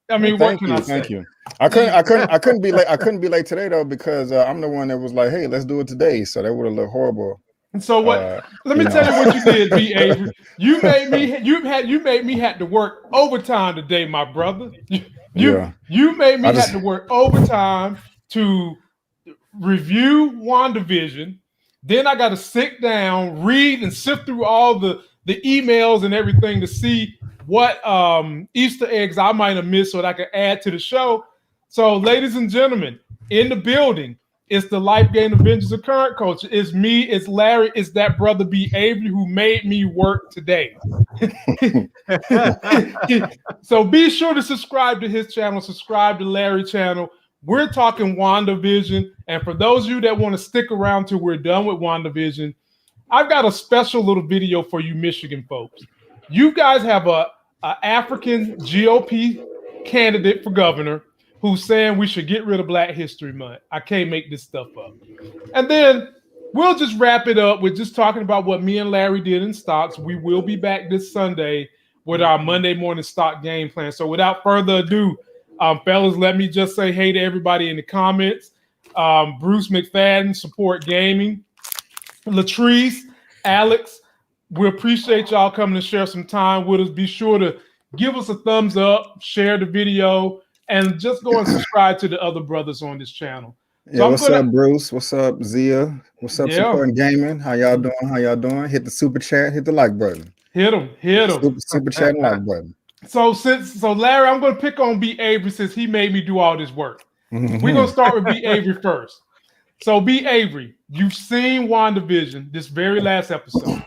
I mean, what can I say? Thank you. I couldn't be late. I couldn't be late today though because I'm the one that was like, "Hey, let's do it today." So that would have looked horrible. And so what? Let me tell you what you did, B. Avery. You made me had to work overtime today, my brother. Yeah. You made me have to work overtime to review WandaVision. Then I got to sit down, read, and sift through all the emails and everything to see what Easter eggs I might have missed so that I could add to the show. So, ladies and gentlemen, in the building, it's the Life Gain Avengers of Current Culture. It's me, it's Larry, it's that brother B. Avery who made me work today. So be sure to subscribe to his channel, subscribe to Larry's channel. We're talking WandaVision. And for those of you that want to stick around till we're done with WandaVision, I've got a special little video for you Michigan folks. You guys have a African GOP candidate for governor who's saying we should get rid of Black History Month. I can't make this stuff up. And then we'll just wrap it up with just talking about what me and Larry did in stocks. We will be back this Sunday with our Monday morning stock game plan. So without further ado, fellas, let me just say hey to everybody in the comments. Bruce McFadden, Support Gaming. Latrice, Alex, we appreciate y'all coming to share some time with us. Be sure to give us a thumbs up, share the video, and just go and subscribe to the other brothers on this channel. Yeah, what's up, Bruce? What's up, Zia? What's up, Supporting Gaming? How y'all doing? How y'all doing? Hit the super chat, hit the like button. Hit them. Super chat and like button. So Larry, I'm gonna pick on B. Avery since he made me do all this work. We're gonna start with B. Avery first. So B. Avery, you've seen WandaVision, this very last episode.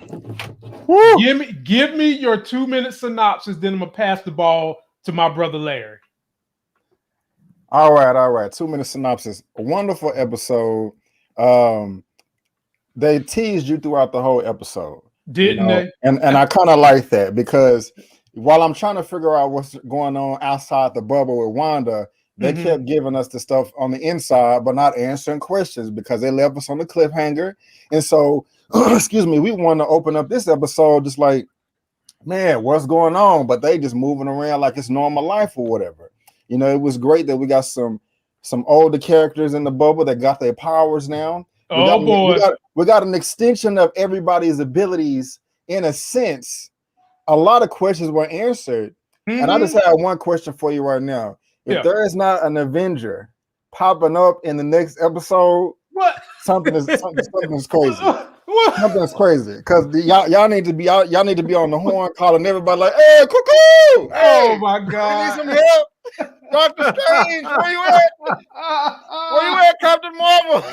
Give me your 2-minute synopsis, then I'm gonna pass the ball to my brother Larry. All right. 2-minute synopsis. A wonderful episode. They teased you throughout the whole episode. Didn't they? And I kind of like that because while I'm trying to figure out what's going on outside the bubble with Wanda, they kept giving us the stuff on the inside, but not answering questions because they left us on the cliffhanger. And so, excuse me, we want to open up this episode just like, man, what's going on? But they just moving around like it's normal life or whatever. You know, it was great that we got some older characters in the bubble that got their powers now. We got an extension of everybody's abilities in a sense. A lot of questions were answered. And I just have one question for you right now. If there is not an Avenger popping up in the next episode, something is crazy. Something's crazy because y'all need to be out. Y'all need to be on the horn, calling everybody like, "Hey, cuckoo! Hey, oh my God, we need some help, Doctor Strange. Where you at? Where you at, Captain Marvel?"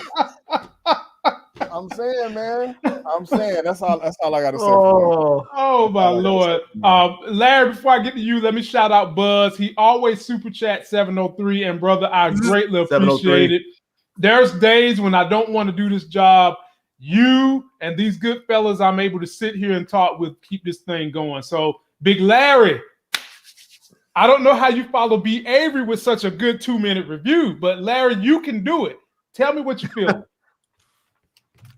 I'm saying, man. That's all I gotta say. Oh my Lord, Larry. Before I get to you, let me shout out Buzz. He always super chat 703, and brother, I greatly appreciate it. There's days when I don't want to do this job. You and these good fellas, I'm able to sit here and talk with, keep this thing going. So, Big Larry, I don't know how you follow B. Avery with such a good 2-minute review, but Larry, you can do it. Tell me what you feel.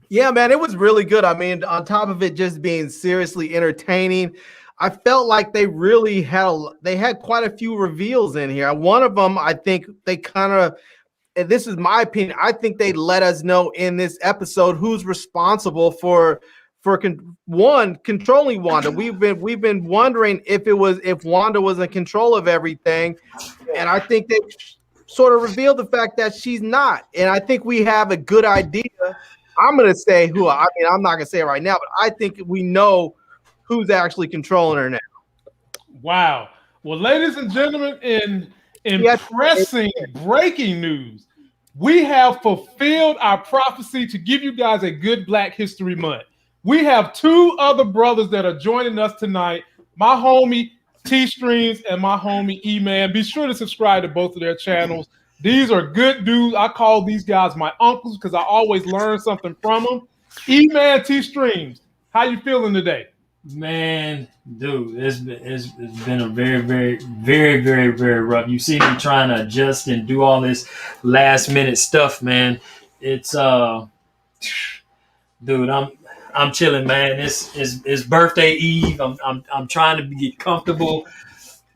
Yeah, man, it was really good. I mean, on top of it just being seriously entertaining, I felt like they really had quite a few reveals in here. One of them, I think they kind of, and this is my opinion, I think they let us know in this episode who's responsible for controlling Wanda. We've been wondering if Wanda was in control of everything, and I think they sort of revealed the fact that she's not. And I think we have a good idea. I'm gonna say who. I mean, I'm not gonna say it right now, but I think we know who's actually controlling her now. Wow. Well, ladies and gentlemen, in impressing breaking news, we have fulfilled our prophecy to give you guys a good Black History Month. We have 2 other brothers that are joining us tonight. My homie T-Streams and my homie E-Man. Be sure to subscribe to both of their channels. These are good dudes. I call these guys my uncles because I always learn something from them. E-Man, T-Streams, how you feeling today? Man, dude, it's been a very, very, very, very, very rough. You see me trying to adjust and do all this last minute stuff, man. It's dude, I'm chilling, man. It's birthday eve. I'm trying to get comfortable.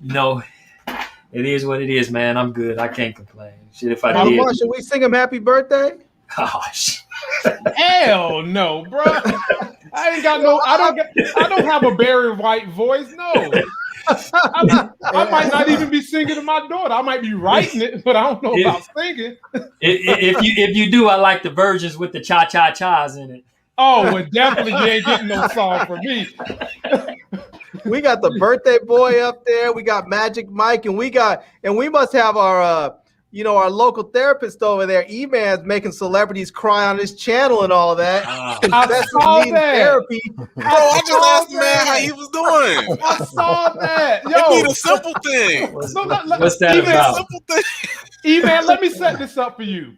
You know, It is what it is, man. I'm good. I can't complain. Shit, if I Hey, did, Lamar, should we sing him happy birthday? oh shit. Hell no, bro. I ain't got no. I don't have a Barry White voice. No. I might not even be singing to my daughter. I might be writing it, but I don't know about singing. If you do, I like the versions with the cha cha chas in it. Oh, well, definitely you ain't getting no song from me. We got the birthday boy up there. We got Magic Mike, and we must have our our local therapist over there. E-Man's making celebrities cry on his channel and all that. I saw that. Therapy. Bro, I just asked the man how he was doing. I saw that. It Yo, need a simple thing. What's that E-Man, about? Simple thing. E-Man, let me set this up for you.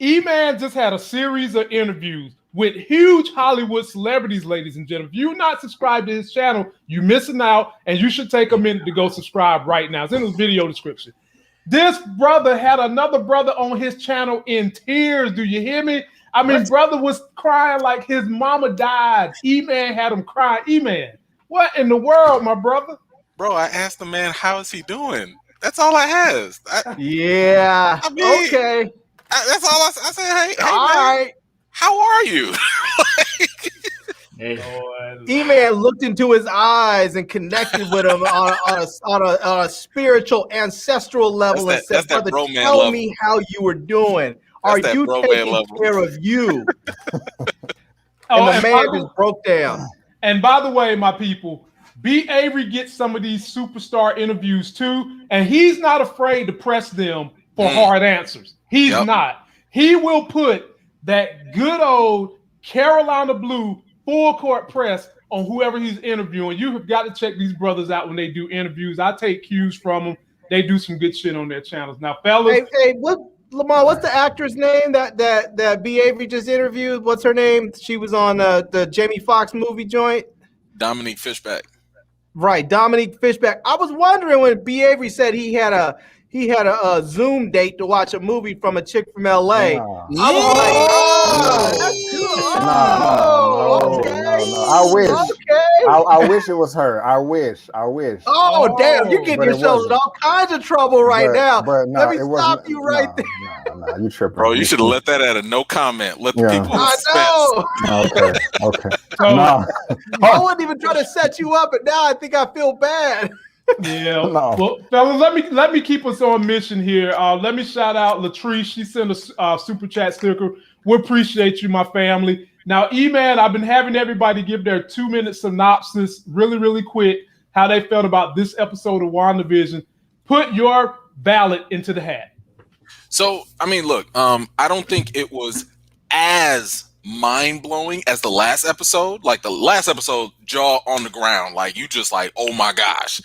E-Man just had a series of interviews with huge Hollywood celebrities, ladies and gentlemen. If you're not subscribed to his channel, you're missing out, and you should take a minute to go subscribe right now. It's in the video description. This brother had another brother on his channel in tears. Do you hear me? I mean, brother was crying like his mama died. E-Man had him crying. E-Man, what in the world, my brother? Bro, I asked the man, how is he doing? That's all I asked. Yeah. I mean, okay. That's all I said. Hey, All man, right. how are you? Hey, E-Man looked into his eyes and connected with him on a spiritual, ancestral level and said, That's that "Brother, bro man tell level. me how you were doing. Are that you bro man taking level. care of you?" Oh, And the man just broke down. And by the way, my people, B. Avery gets some of these superstar interviews too, and he's not afraid to press them for hard answers. He's not. He will put that good old Carolina Blue full court press on whoever he's interviewing. You have got to check these brothers out when they do interviews. I take cues from them. They do some good shit on their channels. Now, fellas. Hey, Lamar, what's the actress name that B. Avery just interviewed? What's her name? She was on the Jamie Foxx movie joint. Dominique Fishback. Right, Dominique Fishback. I was wondering when B. Avery said he had a Zoom date to watch a movie from a chick from LA. I was like, that's cool. No. I wish. Okay. I wish it was her. I wish. Oh, damn! You're getting yourself in all kinds of trouble right now. But no, let me stop you right there. No, you tripping. Bro, you should have let that at a no comment. Let the people in I suspense. know. Okay. No. I wasn't even trying to set you up, but now I think I feel bad. Yeah. Well, fellas, let me keep us on mission here. Let me shout out Latrice. She sent a super chat sticker. We appreciate you, my family. Now, E-Man, I've been having everybody give their 2-minute synopsis really, really quick, how they felt about this episode of WandaVision. Put your ballot into the hat. So, I mean, look, I don't think it was as mind-blowing as the last episode. Like the last episode, jaw on the ground, like you just like, oh my gosh.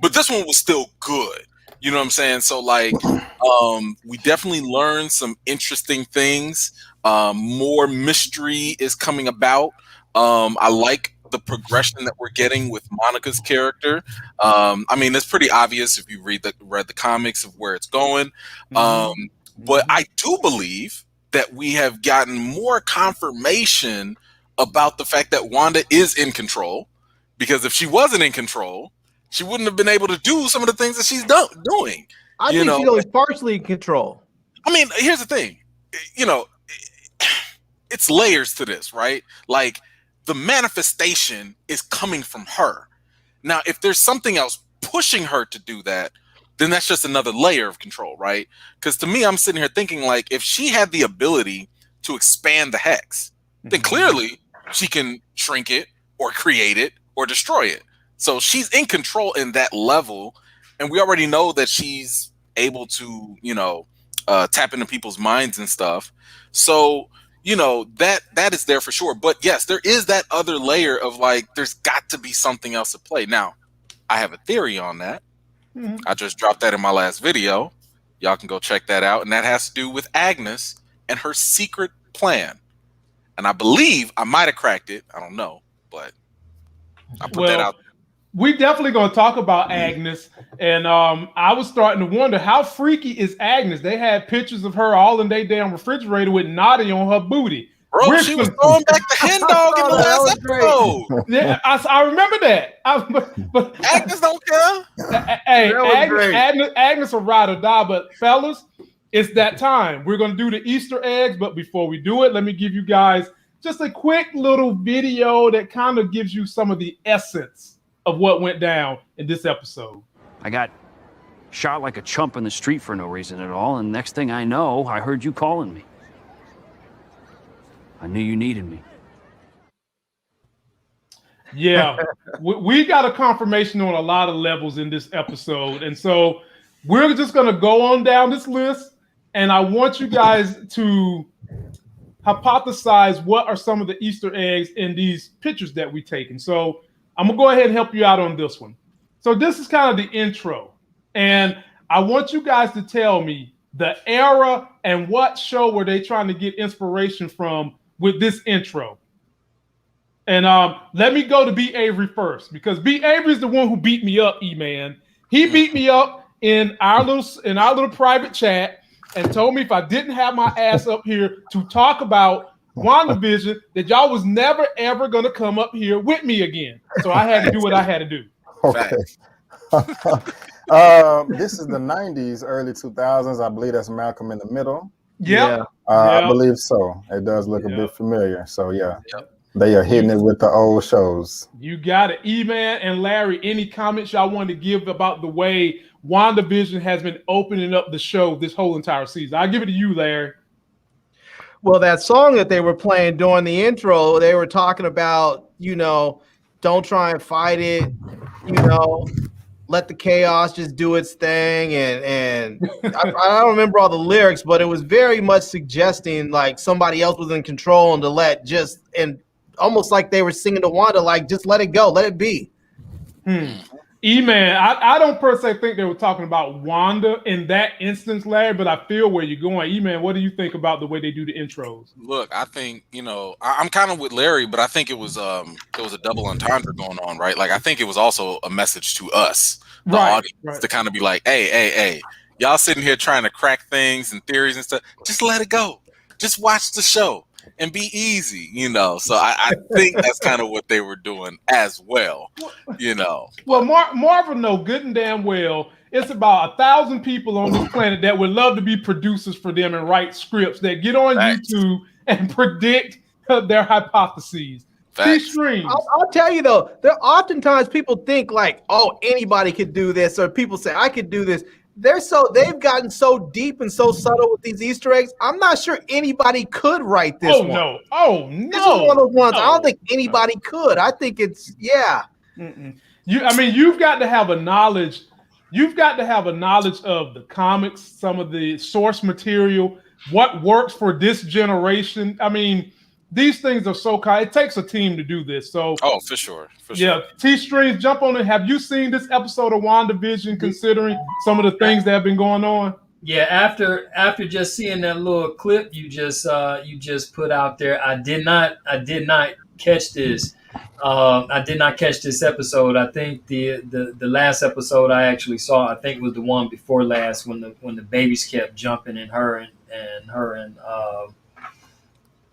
But this one was still good. You know what I'm saying? So like, we definitely learned some interesting things. More mystery is coming about. I like the progression that we're getting with Monica's character. I mean, it's pretty obvious if you read the comics of where it's going. But I do believe that we have gotten more confirmation about the fact that Wanda is in control. Because if she wasn't in control, she wouldn't have been able to do some of the things that she's doing. I think she's only partially in control. I mean, here's the thing. It's layers to this, right? Like, the manifestation is coming from her. Now, if there's something else pushing her to do that, then that's just another layer of control, right? Because to me, I'm sitting here thinking, like, if she had the ability to expand the hex, then clearly she can shrink it or create it or destroy it. So she's in control in that level, and we already know that she's able to, tap into people's minds and stuff. So, that is there for sure. But yes, there is that other layer of like, there's got to be something else at play. Now, I have a theory on that. I just dropped that in my last video. Y'all can go check that out. And that has to do with Agnes and her secret plan. And I believe I might have cracked it. I don't know, but I put that out there. We definitely going to talk about Agnes. And I was starting to wonder, how freaky is Agnes? They had pictures of her all in their damn refrigerator with Naughty on her booty. Bro, she was throwing back the hen dog in the last episode. Yeah, I remember that. But Agnes don't care. Hey, That Agnes will ride or die. But fellas, it's that time. We're gonna do the Easter eggs. But before we do it, let me give you guys just a quick little video that kind of gives you some of the essence of what went down in this episode. I got shot like a chump in the street for no reason at all, and next thing I know, I heard you calling me. I knew you needed me. Yeah, we got a confirmation on a lot of levels in this episode. And so we're just going to go on down this list. And I want you guys to hypothesize what are some of the Easter eggs in these pictures that we taken. So I'm going to go ahead and help you out on this one. So this is kind of the intro. And I want you guys to tell me the era and what show were they trying to get inspiration from with this intro. And let me go to B. Avery first, because B. Avery is the one who beat me up, E-Man. He beat me up in our little private chat and told me if I didn't have my ass up here to talk about WandaVision, that y'all was never, ever going to come up here with me again. So I had to do what I had to do. Okay. This is the 90s, early 2000s. I believe that's Malcolm in the Middle. Yeah. I believe so. It does look a bit familiar. So, yeah. Yep. They are hitting it with the old shows. You got it. E-Man and Larry, any comments y'all want to give about the way WandaVision has been opening up the show this whole entire season? I'll give it to you, Larry. Well, that song that they were playing during the intro, they were talking about, don't try and fight it, let the chaos just do its thing. And I don't remember all the lyrics, but it was very much suggesting like somebody else was in control and and almost like they were singing to Wanda, like, just let it go, let it be. E-Man, I don't per se think they were talking about Wanda in that instance, Larry, but I feel where you're going. E-Man, what do you think about the way they do the intros? Look, I think, I'm kind of with Larry, but I think it was a double entendre going on, right? Like, I think it was also a message to us, the audience, to kind of be like, hey, y'all sitting here trying to crack things and theories and stuff. Just let it go. Just watch the show and be easy, So I think that's kind of what they were doing as well, Well, Marvel know good and damn well it's about 1,000 people on this planet that would love to be producers for them and write scripts that get on YouTube and predict their hypotheses. I'll tell you though, there oftentimes people think like, oh, anybody could do this, or people say I could do this. They've gotten so deep and so subtle with these Easter eggs. I'm not sure anybody could write this one. No. This is one of those ones I don't think anybody could. I think it's You've got to have a knowledge. You've got to have a knowledge of the comics, some of the source material, what works for this generation. I mean, these things are so it takes a team to do this. So, for sure. T-Streams, jump on it. Have you seen this episode of WandaVision, considering some of the things that have been going on? Yeah, after just seeing that little clip you just put out there, I did not catch this. I did not catch this episode. I think the last episode I actually saw, I think, was the one before last when the babies kept jumping in her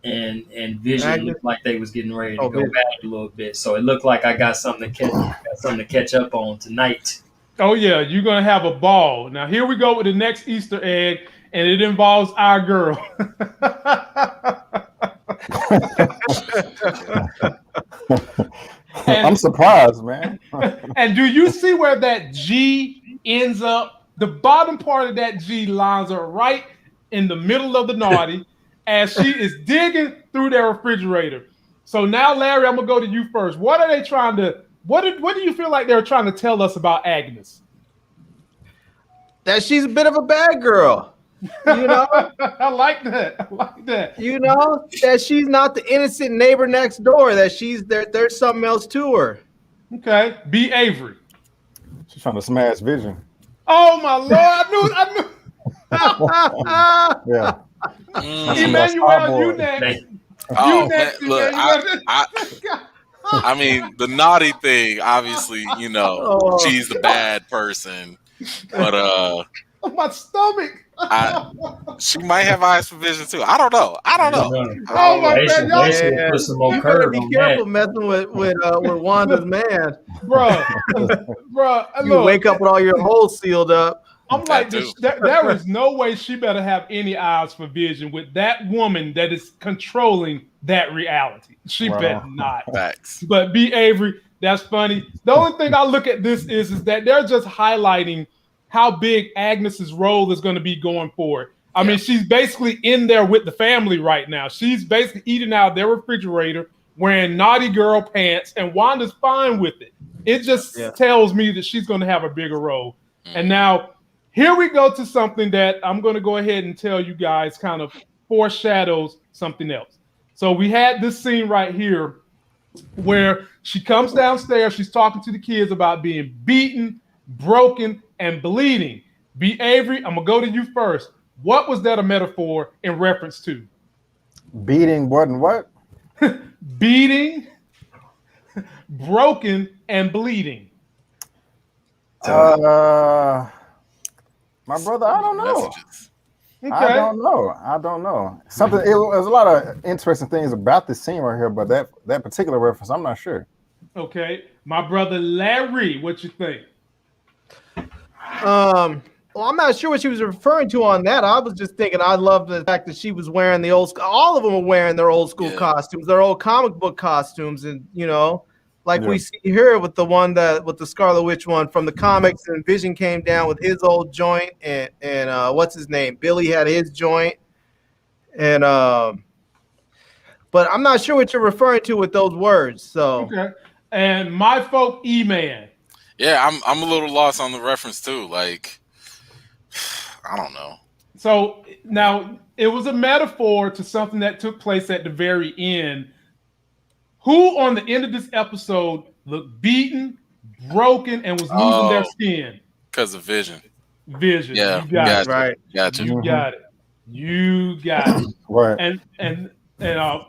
and Vision looked like they was getting ready to go back a little bit. So it looked like I got something to catch up on tonight. Oh yeah, you're gonna have a ball. Now here we go with the next Easter egg, and it involves our girl. I'm surprised, man. And do you see where that G ends up? The bottom part of that G lines are right in the middle of the naughty as she is digging through their refrigerator. So now, Larry, I'm gonna go to you first. What are they trying to? What do you feel like they're trying to tell us about Agnes? That she's a bit of a bad girl. I like that. That she's not the innocent neighbor next door. That there's something else to her. Okay, B. Avery. She's trying to smash Vision. Oh my Lord! I knew. Yeah. Emmanuel, you next. Look, I mean, the naughty thing, obviously, she's the bad person, but My stomach. She might have eyes for vision too. I don't know. Oh my They God, should, they should put some more You better curve be on careful that. messing with Wanda's man. bro. You wake up with all your holes sealed up. I'm That like, too. there is no way she better have any eyes for vision with that woman that is controlling that reality. She better not. Facts. But B. Avery, that's funny. The only thing I look at this is that they're just highlighting how big Agnes's role is going to be going forward. I mean, she's basically in there with the family right now. She's basically eating out of their refrigerator, wearing naughty girl pants, and Wanda's fine with it. It just tells me that she's going to have a bigger role. And now, here we go to something that I'm going to go ahead and tell you guys kind of foreshadows something else. So we had this scene right here where she comes downstairs. She's talking to the kids about being beaten, broken, and bleeding. B. Avery, I'm going to go to you first. What was that a metaphor in reference to? Beating what and what? Beating, broken, and bleeding. My brother, I don't know. Messages. Okay. I don't know. Something. There's a lot of interesting things about this scene right here, but that particular reference, I'm not sure. Okay, my brother Larry, what you think? Well, I'm not sure what she was referring to on that. I was just thinking I love the fact that she was wearing the old. All of them were wearing their old school costumes, their old comic book costumes, and we see here with the one with the Scarlet Witch one from the comics, and Vision came down with his old joint, and what's his name? Billy had his joint, and but I'm not sure what you're referring to with those words. So okay, and my folk E-Man. Yeah, I'm a little lost on the reference too. Like, I don't know. So now it was a metaphor to something that took place at the very end. Who on the end of this episode looked beaten, broken, and was losing their skin? Because of Vision. Vision. Yeah, You got it. right. Gotcha. You got it. You got it. Right. And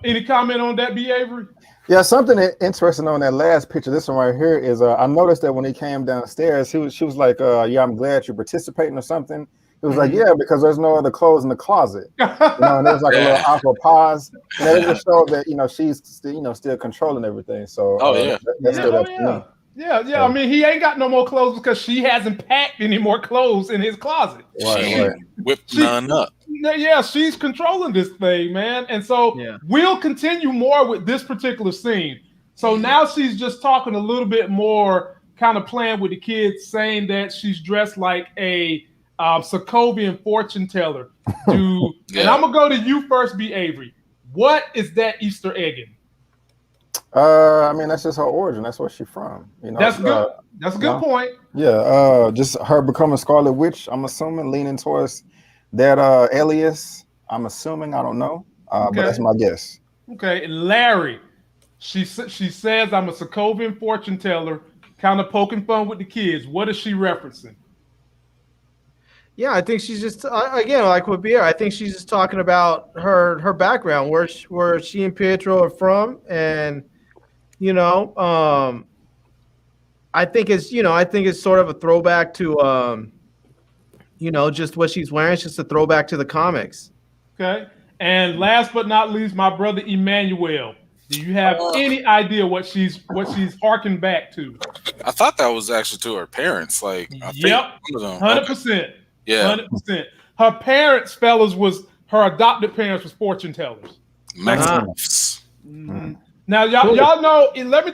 any comment on that, B. Avery? Yeah, something interesting on that last picture. This one right here is I noticed that when he came downstairs, she was like, "Yeah, I'm glad you're participating" or something. It was like, yeah, because there's no other clothes in the closet, and there's like a little awkward pause, and it just showed that she's still controlling everything. So that stood up to me. Yeah. I mean, he ain't got no more clothes because she hasn't packed any more clothes in his closet. She whipped none up. Yeah, she's controlling this thing, man. And so we'll continue more with this particular scene. So now she's just talking a little bit more, kind of playing with the kids, saying that she's dressed like a Sokovian fortune teller. And I'm gonna go to you first, B. Avery. What is that Easter egging? I mean, that's just her origin. That's where she's from. That's good. That's a good point. Yeah. Just her becoming Scarlet Witch. I'm assuming leaning towards that alias. I'm assuming. I don't know. But that's my guess. Okay, Larry. She says I'm a Sokovian fortune teller, kind of poking fun with the kids. What is she referencing? Yeah, I think she's just again like with Pierre. I think she's just talking about her background, where she and Pietro are from, and I think it's sort of a throwback to just what she's wearing. It's just a throwback to the comics. Okay, and last but not least, my brother Emmanuel. Do you have any idea what she's harking back to? I thought that was actually to her parents. Like, I think 100%. Yeah, 100%. Her parents, fellas, her adopted parents was fortune tellers. Now, y'all know. Let me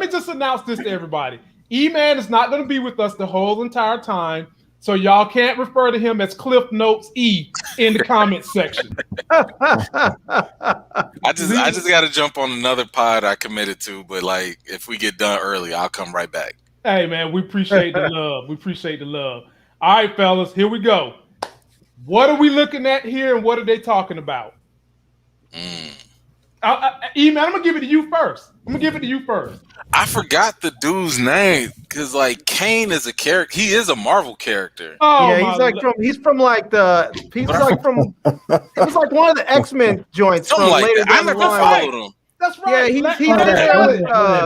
just announce this to everybody. E-Man is not going to be with us the whole entire time, so y'all can't refer to him as Cliff Notes E in the comments section. I just got to jump on another pod I committed to, but like if we get done early, I'll come right back. Hey man, we appreciate the love. We appreciate the love. All right, fellas, here we go. What are we looking at here, and what are they talking about? E-Man, I'm gonna give it to you first. I forgot the dude's name because like Kane is a character. He is a Marvel character. Oh, yeah, he's from one of the X-Men joints. Something like that. I never followed him. That's right. Yeah, he's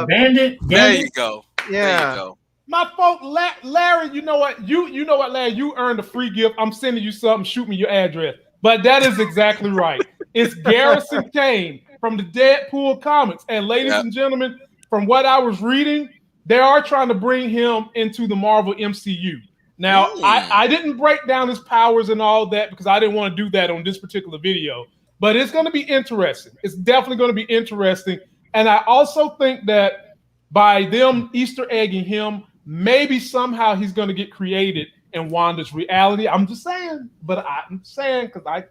Bandit. There you go. Yeah. There you go. My folk, Larry, you know what? You know what, Larry? You earned a free gift. I'm sending you something. Shoot me your address. But that is exactly right. It's Garrison Kane from the Deadpool comics. And ladies and gentlemen, from what I was reading, they are trying to bring him into the Marvel MCU. Now, I didn't break down his powers and all that because I didn't want to do that on this particular video. But it's going to be interesting. It's definitely going to be interesting. And I also think that by them Easter egging him, maybe somehow he's going to get created in Wanda's reality. I'm just saying, but I'm saying because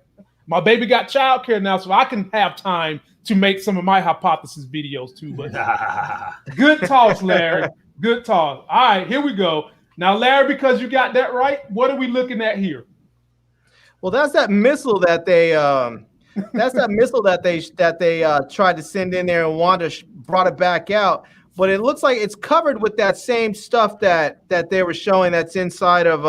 my baby got childcare now, so I can have time to make some of my hypothesis videos too. But good toss, Larry. Good toss. All right, here we go. Now, Larry, because you got that right, what are we looking at here? Well, that's that missile that they tried to send in there, and Wanda brought it back out. But it looks like it's covered with that same stuff that they were showing that's inside of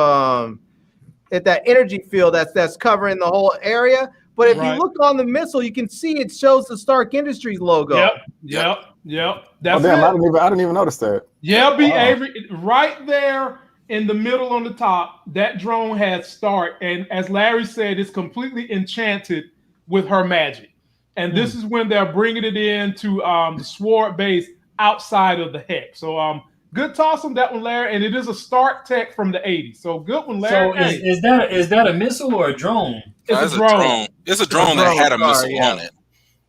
that energy field that's covering the whole area. But if you look on the missile, you can see it shows the Stark Industries logo. Yep. That's I didn't even notice that. Yeah, Avery, right there in the middle on the top, that drone has Stark. And as Larry said, it's completely enchanted with her magic. And this is when they're bringing it into the Sword base outside of the hex. So good toss on that one, Larry. And it is a Stark tech from the 80s. So good one, Larry. So is that a missile or a drone? It's a drone. It's a drone that had a missile on it.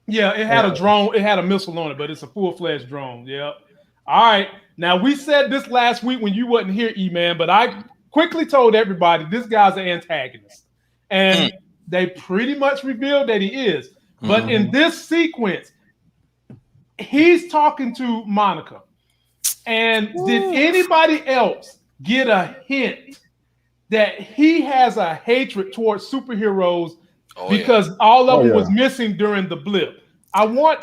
Yeah, it had a drone. It had a missile on it, but it's a full-fledged drone. Yep. All right. Now, we said this last week when you wasn't here, E-Man, but I quickly told everybody this guy's an antagonist. And they pretty much revealed that he is. But in this sequence, he's talking to Monica. And did anybody else get a hint that he has a hatred towards superheroes because all of them was missing during the blip? I want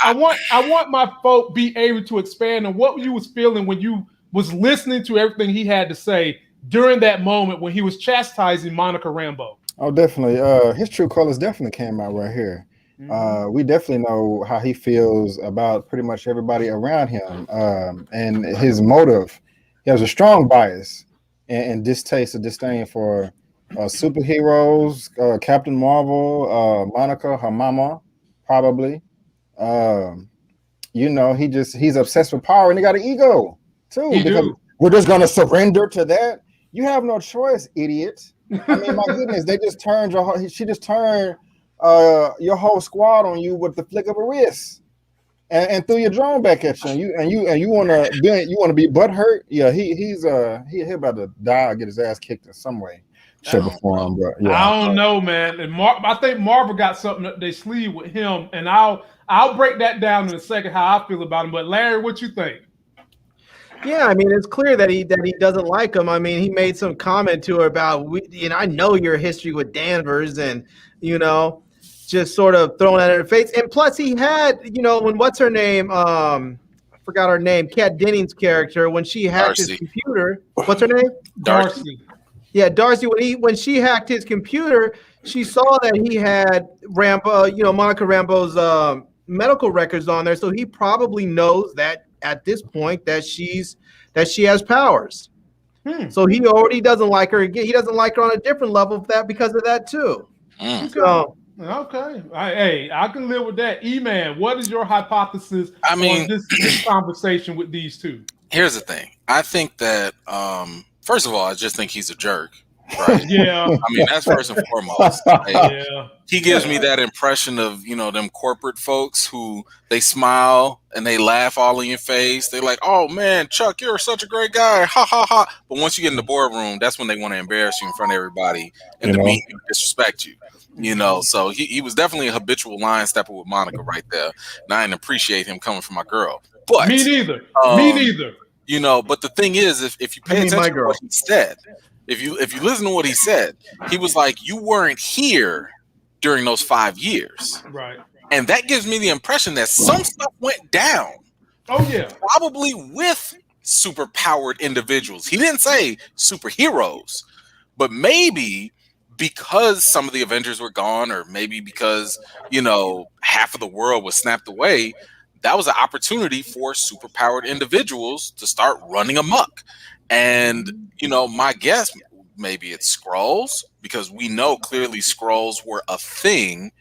my folk be able to expand on what you was feeling when you was listening to everything he had to say during that moment when he was chastising Monica Rambeau. Oh, definitely. His true colors definitely came out right here. We definitely know how he feels about pretty much everybody around him, and his motive. He has a strong bias and distaste or disdain for superheroes, Captain Marvel, Monica, her mama, probably. He's obsessed with power, and he got an ego too. Because we're just gonna surrender to that. You have no choice, idiot. I mean, my goodness, she just turned your whole squad on you with the flick of a wrist, and threw your drone back at you. And you wanna be butthurt? Yeah, he's about to die or get his ass kicked in some way, shape, or form. But yeah, I don't know, man. And I think Marvel got something up their sleeve with him, and I'll break that down in a second how I feel about him. But Larry, what you think? Yeah, I mean, it's clear that he doesn't like him. I mean, he made some comment to her about, I know your history with Danvers, and just sort of throwing that in her face. And plus, he had, when what's her name? I forgot her name. Kat Dennings' character, when she hacked his computer. What's her name? Darcy. Yeah, Darcy. When she hacked his computer, she saw that he had Monica Rambeau's medical records on there, so he probably knows that at this point that she has powers. So he already doesn't like her. He doesn't like her on a different level because of that too. So okay, I can live with that. E-Man, what is your hypothesis on this conversation with these two? Here's the thing. I think that first of all, I just think he's a jerk. Right? Yeah. I mean, that's first and foremost. He gives me that impression of, them corporate folks who they smile and they laugh all in your face. They're like, oh man, Chuck, you're such a great guy. Ha ha ha. But once you get in the boardroom, that's when they want to embarrass you in front of everybody and demean you and disrespect you. So he was definitely a habitual line stepper with Monica right there. And I didn't appreciate him coming from my girl. But me neither. Me neither. But the thing is, if you pay attention to what he said, if you listen to what he said, he was like, you weren't here during those 5 years. Right. And that gives me the impression that some stuff went down. Oh, yeah. Probably with superpowered individuals. He didn't say superheroes, but maybe because some of the Avengers were gone, or maybe because, half of the world was snapped away, that was an opportunity for superpowered individuals to start running amok. And my guess, maybe it's Skrulls, because we know clearly Skrulls were a thing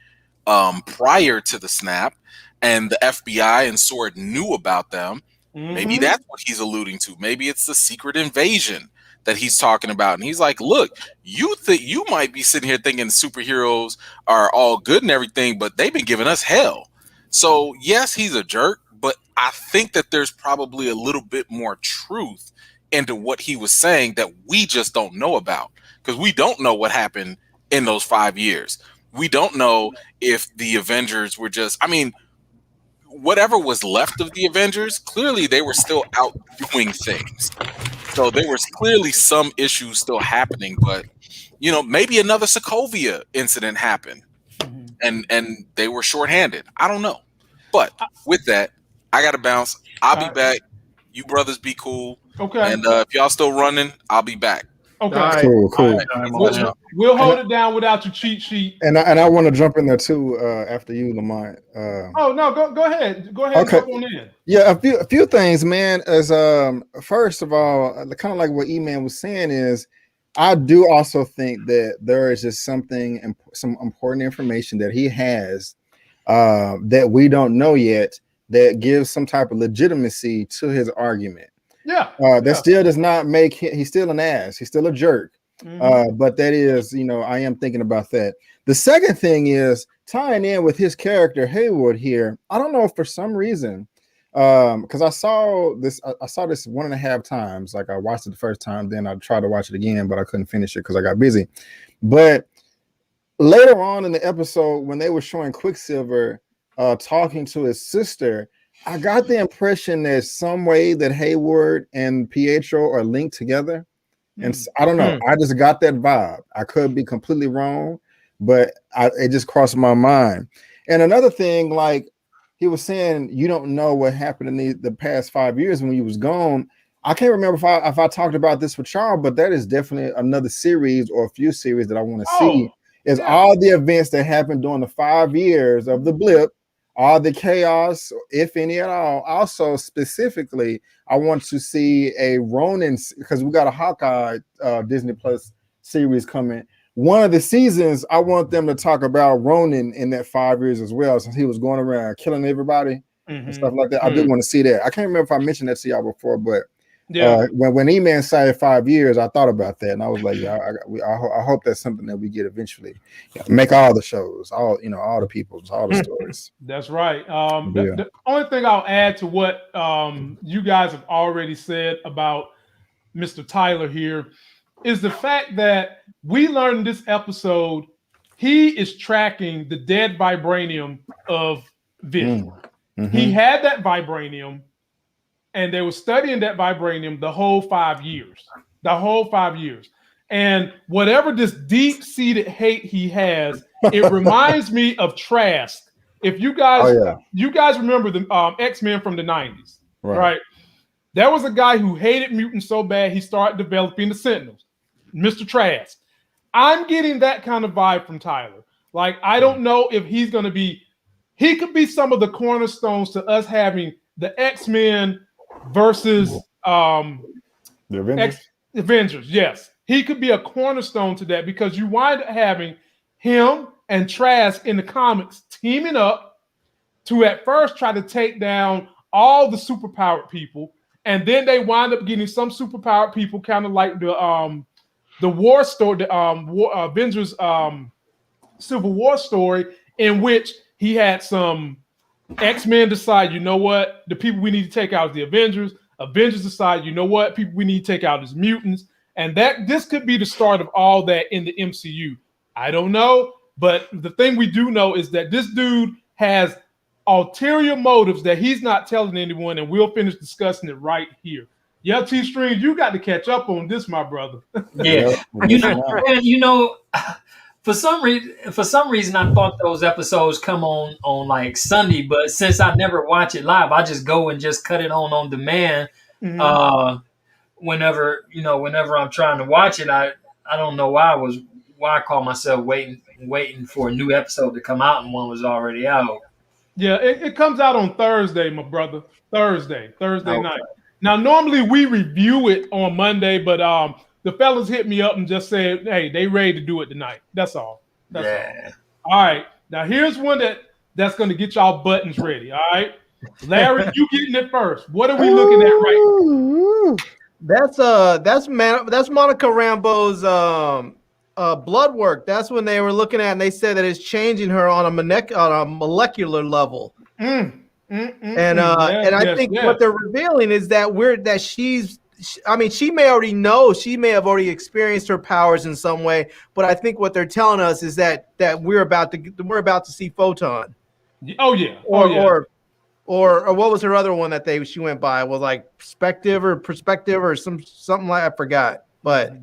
prior to the snap, and the FBI and Sword knew about them. Maybe that's what he's alluding to. Maybe it's the secret invasion that he's talking about. And he's like, look, you think you might be sitting here thinking superheroes are all good and everything, but they've been giving us hell. So yes, he's a jerk, but I think that there's probably a little bit more truth into what he was saying that we just don't know about, because we don't know what happened in those 5 years. We don't know if the Avengers were just, whatever was left of the Avengers, clearly they were still out doing things. So there was clearly some issues still happening, but maybe another Sokovia incident happened and they were shorthanded. I don't know. But with that, I gotta bounce. I'll be back. You brothers be cool. Okay. And if y'all still running, I'll be back. Okay. Right. Cool. Right. We'll hold it down without your cheat sheet. And I want to jump in there too after you, Lamont. Oh no, go ahead. Go ahead. Okay. And jump on in. Yeah, a few things, man. As first of all, kind of like what E-Man was saying is, I do also think that there is just some important information that he has that we don't know yet that gives some type of legitimacy to his argument. Yeah. That still does not make him, he's still an ass. He's still a jerk. But that is, I am thinking about that. The second thing is tying in with his character Haywood here. I don't know if for some reason, because I saw this 1.5 times. Like I watched it the first time, then I tried to watch it again, but I couldn't finish it because I got busy. But later on in the episode, when they were showing Quicksilver talking to his sister, I got the impression there's some way that Hayward and Pietro are linked together. And I don't know. I just got that vibe. I could be completely wrong, but it just crossed my mind. And another thing, like he was saying, you don't know what happened in the past 5 years when you was gone. I can't remember if I talked about this with Charles, but that is definitely another series or a few series that I want to see. Is all the events that happened during the 5 years of the blip, all the chaos, if any at all. Also, specifically, I want to see a Ronin, because we got a Hawkeye Disney Plus series coming. One of the seasons, I want them to talk about Ronin in that 5 years as well, since he was going around killing everybody and stuff like that. I do want to see that. I can't remember if I mentioned that to y'all before, but when E-Man said 5 years, I thought about that, and I was like, I hope that's something that we get eventually. Make all the shows, all the peoples, all the stories. That's right. The only thing I'll add to what you guys have already said about Mr. Tyler here is the fact that we learned in this episode he is tracking the dead vibranium of Vision. He had that vibranium, and they were studying that vibranium the whole 5 years. And whatever this deep-seated hate he has, it reminds me of Trask. If you guys, you guys remember the X-Men from the 90s, right? There was a guy who hated mutants so bad he started developing the Sentinels, Mr. Trask. I'm getting that kind of vibe from Tyler. Like, I don't know if he's going to be, he could be some of the cornerstones to us having the X-Men versus the Avengers. Yes, he could be a cornerstone to that, because you wind up having him and Trask in the comics teaming up to at first try to take down all the superpowered people, and then they wind up getting some superpowered people, kind of like the war story, the Avengers Civil War story, in which he had some X-Men decide, you know what, the people we need to take out is the Avengers. Avengers decide, you know what, people we need to take out is mutants. And that this could be the start of all that in the MCU. I don't know, but the thing we do know is that this dude has ulterior motives that he's not telling anyone, and we'll finish discussing it right here. Yeah, T-String, you got to catch up on this, my brother. Yeah, for some reason, I thought those episodes come on like Sunday, but since I never watch it live, I just go and just cut it on demand. Whenever I'm trying to watch it, I don't know why I call myself waiting for a new episode to come out, and one was already out. Yeah, it comes out on Thursday, my brother. Thursday night. Now, normally we review it on Monday, but the fellas hit me up and just said, "Hey, they ready to do it tonight." That's all. That's all. All right. Now, here's one that's going to get y'all buttons ready. All right, Larry, you getting it first. What are we looking at right now? That's Monica Rambeau's blood work. That's when they were looking at, and they said that it's changing her on a molecular level. And I think what they're revealing is that she may already know, she may have already experienced her powers in some way, but I think what they're telling us is that we're about to see Photon. Oh yeah. Or what was her other one that she went by? It was like perspective or something like, I forgot. But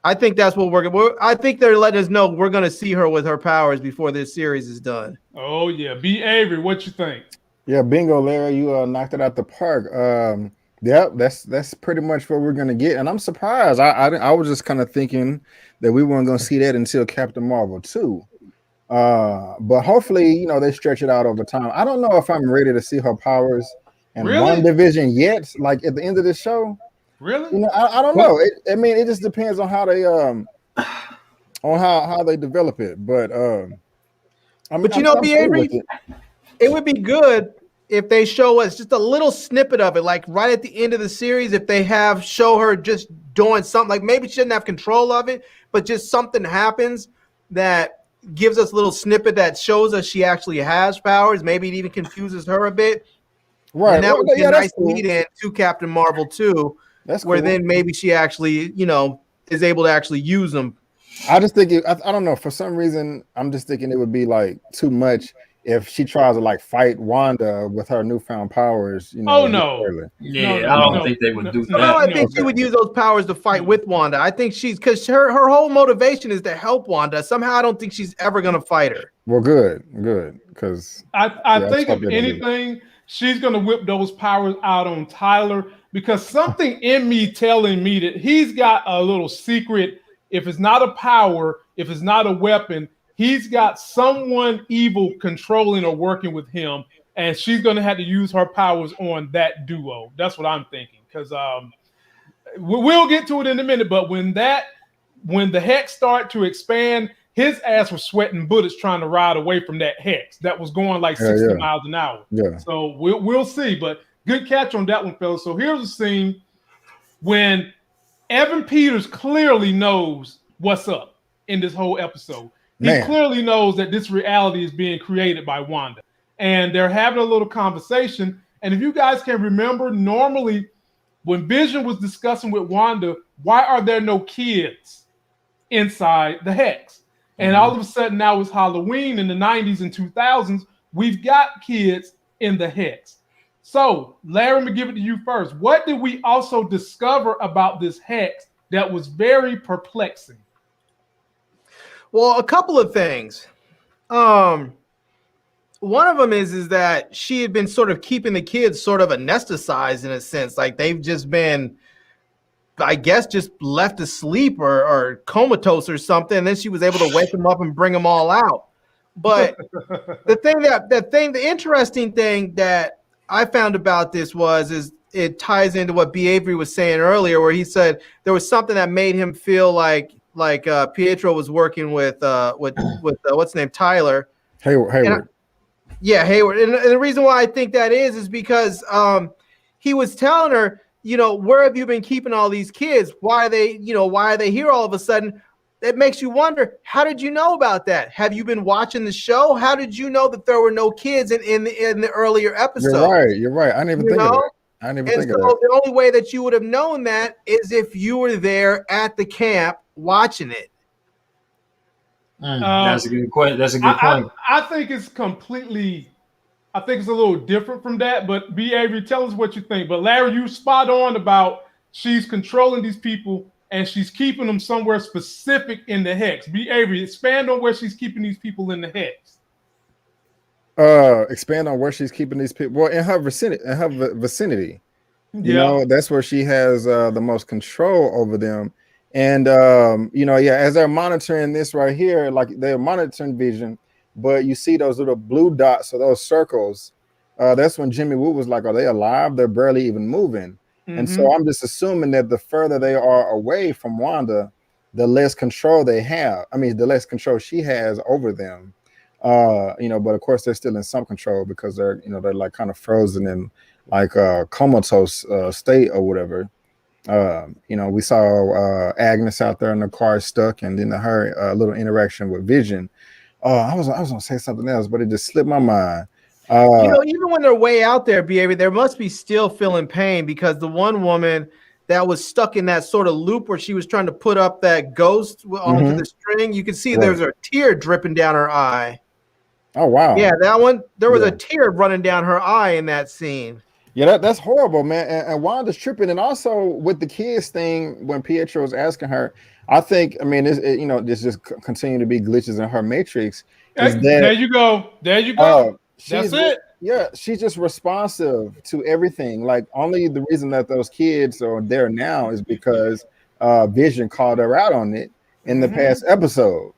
I think that's what I think they're letting us know we're going to see her with her powers before this series is done. Oh yeah, B. Avery, what you think? Yeah, bingo, Larry, you knocked it out the park. Yep, that's pretty much what we're gonna get, and I'm surprised. I was just kind of thinking that we weren't gonna see that until Captain Marvel 2. But hopefully, they stretch it out over time. I don't know if I'm ready to see her powers in WandaVision yet. Like at the end of the show, really? I don't know. It just depends on how they how they develop it. But B. Avery, it would be good if they show us just a little snippet of it, like right at the end of the series, if they show her just doing something, like maybe she doesn't have control of it, but just something happens that gives us a little snippet that shows us she actually has powers. Maybe it even confuses her a bit. Right. And that would be a nice lead in to Captain Marvel 2, where then maybe she actually, is able to actually use them. I just think I don't know. For some reason, I'm just thinking it would be like too much if she tries to like fight Wanda with her newfound powers. Oh no! Yeah, I don't think they would do that. No, I think she would use those powers to fight with Wanda. I think because her whole motivation is to help Wanda. Somehow, I don't think she's ever going to fight her. Well, good, because I think if anything, she's going to whip those powers out on Tyler, because something in me telling me that he's got a little secret. If it's not a power, if it's not a weapon, he's got someone evil controlling or working with him, and she's going to have to use her powers on that duo. That's what I'm thinking, because we'll get to it in a minute. But when the hex started to expand, his ass was sweating bullets trying to ride away from that hex that was going like 60 miles an hour. Yeah. So we'll see. But good catch on that one, fellas. So here's a scene when Evan Peters clearly knows what's up in this whole episode. He clearly knows that this reality is being created by Wanda. And they're having a little conversation. And if you guys can remember, normally when Vision was discussing with Wanda, why are there no kids inside the hex? And all of a sudden now it's Halloween in the 90s and 2000s. We've got kids in the hex. So, Larry, I'm going to give it to you first. What did we also discover about this hex that was very perplexing? Well, a couple of things. One of them is that she had been sort of keeping the kids sort of anesthetized in a sense. Like they've just been, I guess, just left asleep or comatose or something. And then she was able to wake them up and bring them all out. But the interesting thing that I found about this is it ties into what B. Avery was saying earlier, where he said there was something that made him feel like Pietro was working with what's his name, Tyler Hayward. Hayward. And the reason why I think that is because he was telling her, where have you been keeping all these kids? Why are they here all of a sudden? It makes you wonder, how did you know about that? Have you been watching the show? How did you know that there were no kids in the earlier episodes? You're right. I didn't even think of that. The only way that you would have known that is if you were there at the camp watching it. That's a good point. I think it's a little different from that. But B. Avery, tell us what you think. But Larry, you spot on about she's controlling these people and she's keeping them somewhere specific in the hex. B. Avery, expand on where she's keeping these people in the hex. Expand on where she's keeping these people. Well, in her vicinity. That's where she has the most control over them. And as they're monitoring this right here, like they're monitoring Vision, but you see those little blue dots or those circles that's when Jimmy Woo was like, "Are they alive? They're barely even moving." And so I'm just assuming that the further they are away from Wanda, the less control they have. I mean, the less control she has over them. But of course they're still in some control because they're like kind of frozen in like a comatose state or whatever. We saw Agnes out there in the car stuck, and then her little interaction with Vision. I was gonna say something else, but it just slipped my mind. Even when they're way out there, BA, there must be still feeling pain because the one woman that was stuck in that sort of loop where she was trying to put up that ghost onto the string, you could see there's a tear dripping down her eye. Oh wow! Yeah, that one. There was a tear running down her eye in that scene. Yeah, that's horrible, man. And Wanda's tripping, and also with the kids thing, when Pietro was asking her, I think, this just continue to be glitches in her matrix. There you go. That's it. Yeah, she's just responsive to everything. Like, only the reason that those kids are there now is because Vision called her out on it in the past episode.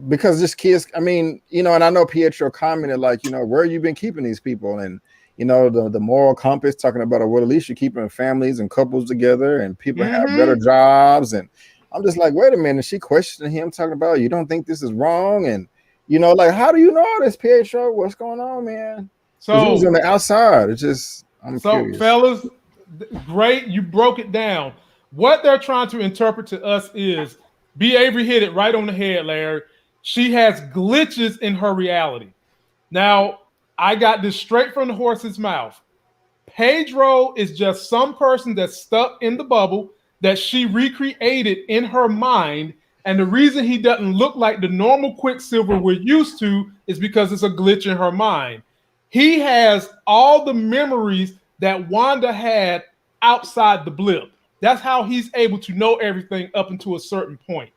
Because this kids, and I know Pietro commented like, where you been keeping these people, and the moral compass talking about, well, at least you're keeping families and couples together, and people have better jobs. And I'm just like, wait a minute, she questioning him, talking about, you don't think this is wrong? And like, how do you know all this, Pietro? What's going on, man? So he was on the outside. It's just, I'm curious. Fellas, great, you broke it down. What they're trying to interpret to us is, B. Avery hit it right on the head, Larry. She has glitches in her reality. Now, I got this straight from the horse's mouth. Pedro is just some person that's stuck in the bubble that she recreated in her mind. And the reason he doesn't look like the normal Quicksilver we're used to is because it's a glitch in her mind. He has all the memories that Wanda had outside the blip. That's how he's able to know everything up until a certain point.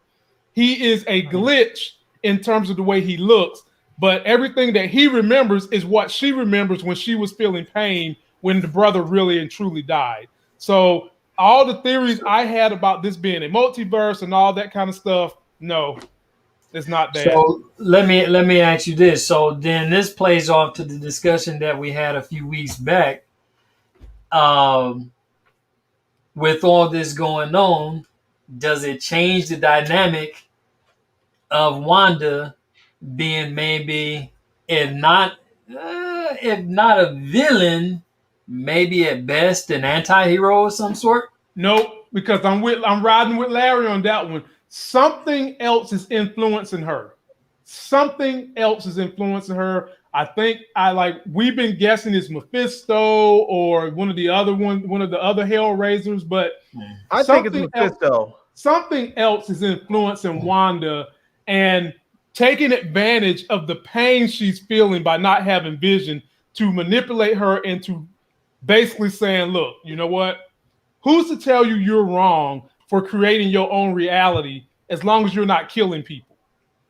He is a glitch in terms of the way he looks, but everything that he remembers is what she remembers when she was feeling pain when the brother really and truly died. So all the theories I had about this being a multiverse and all that kind of stuff, no, it's not that. So let me ask you this. So then this plays off to the discussion that we had a few weeks back. With all this going on, does it change the dynamic of Wanda being maybe, if not a villain, maybe at best an anti-hero of some sort? Nope, because I'm riding with Larry on that one. Something else is influencing her. I think we've been guessing it's Mephisto or one of the other Hellraisers, but I think it's Mephisto. Something else is influencing Wanda and taking advantage of the pain she's feeling by not having Vision to manipulate her into basically saying, look, you know what? Who's to tell you you're wrong for creating your own reality as long as you're not killing people?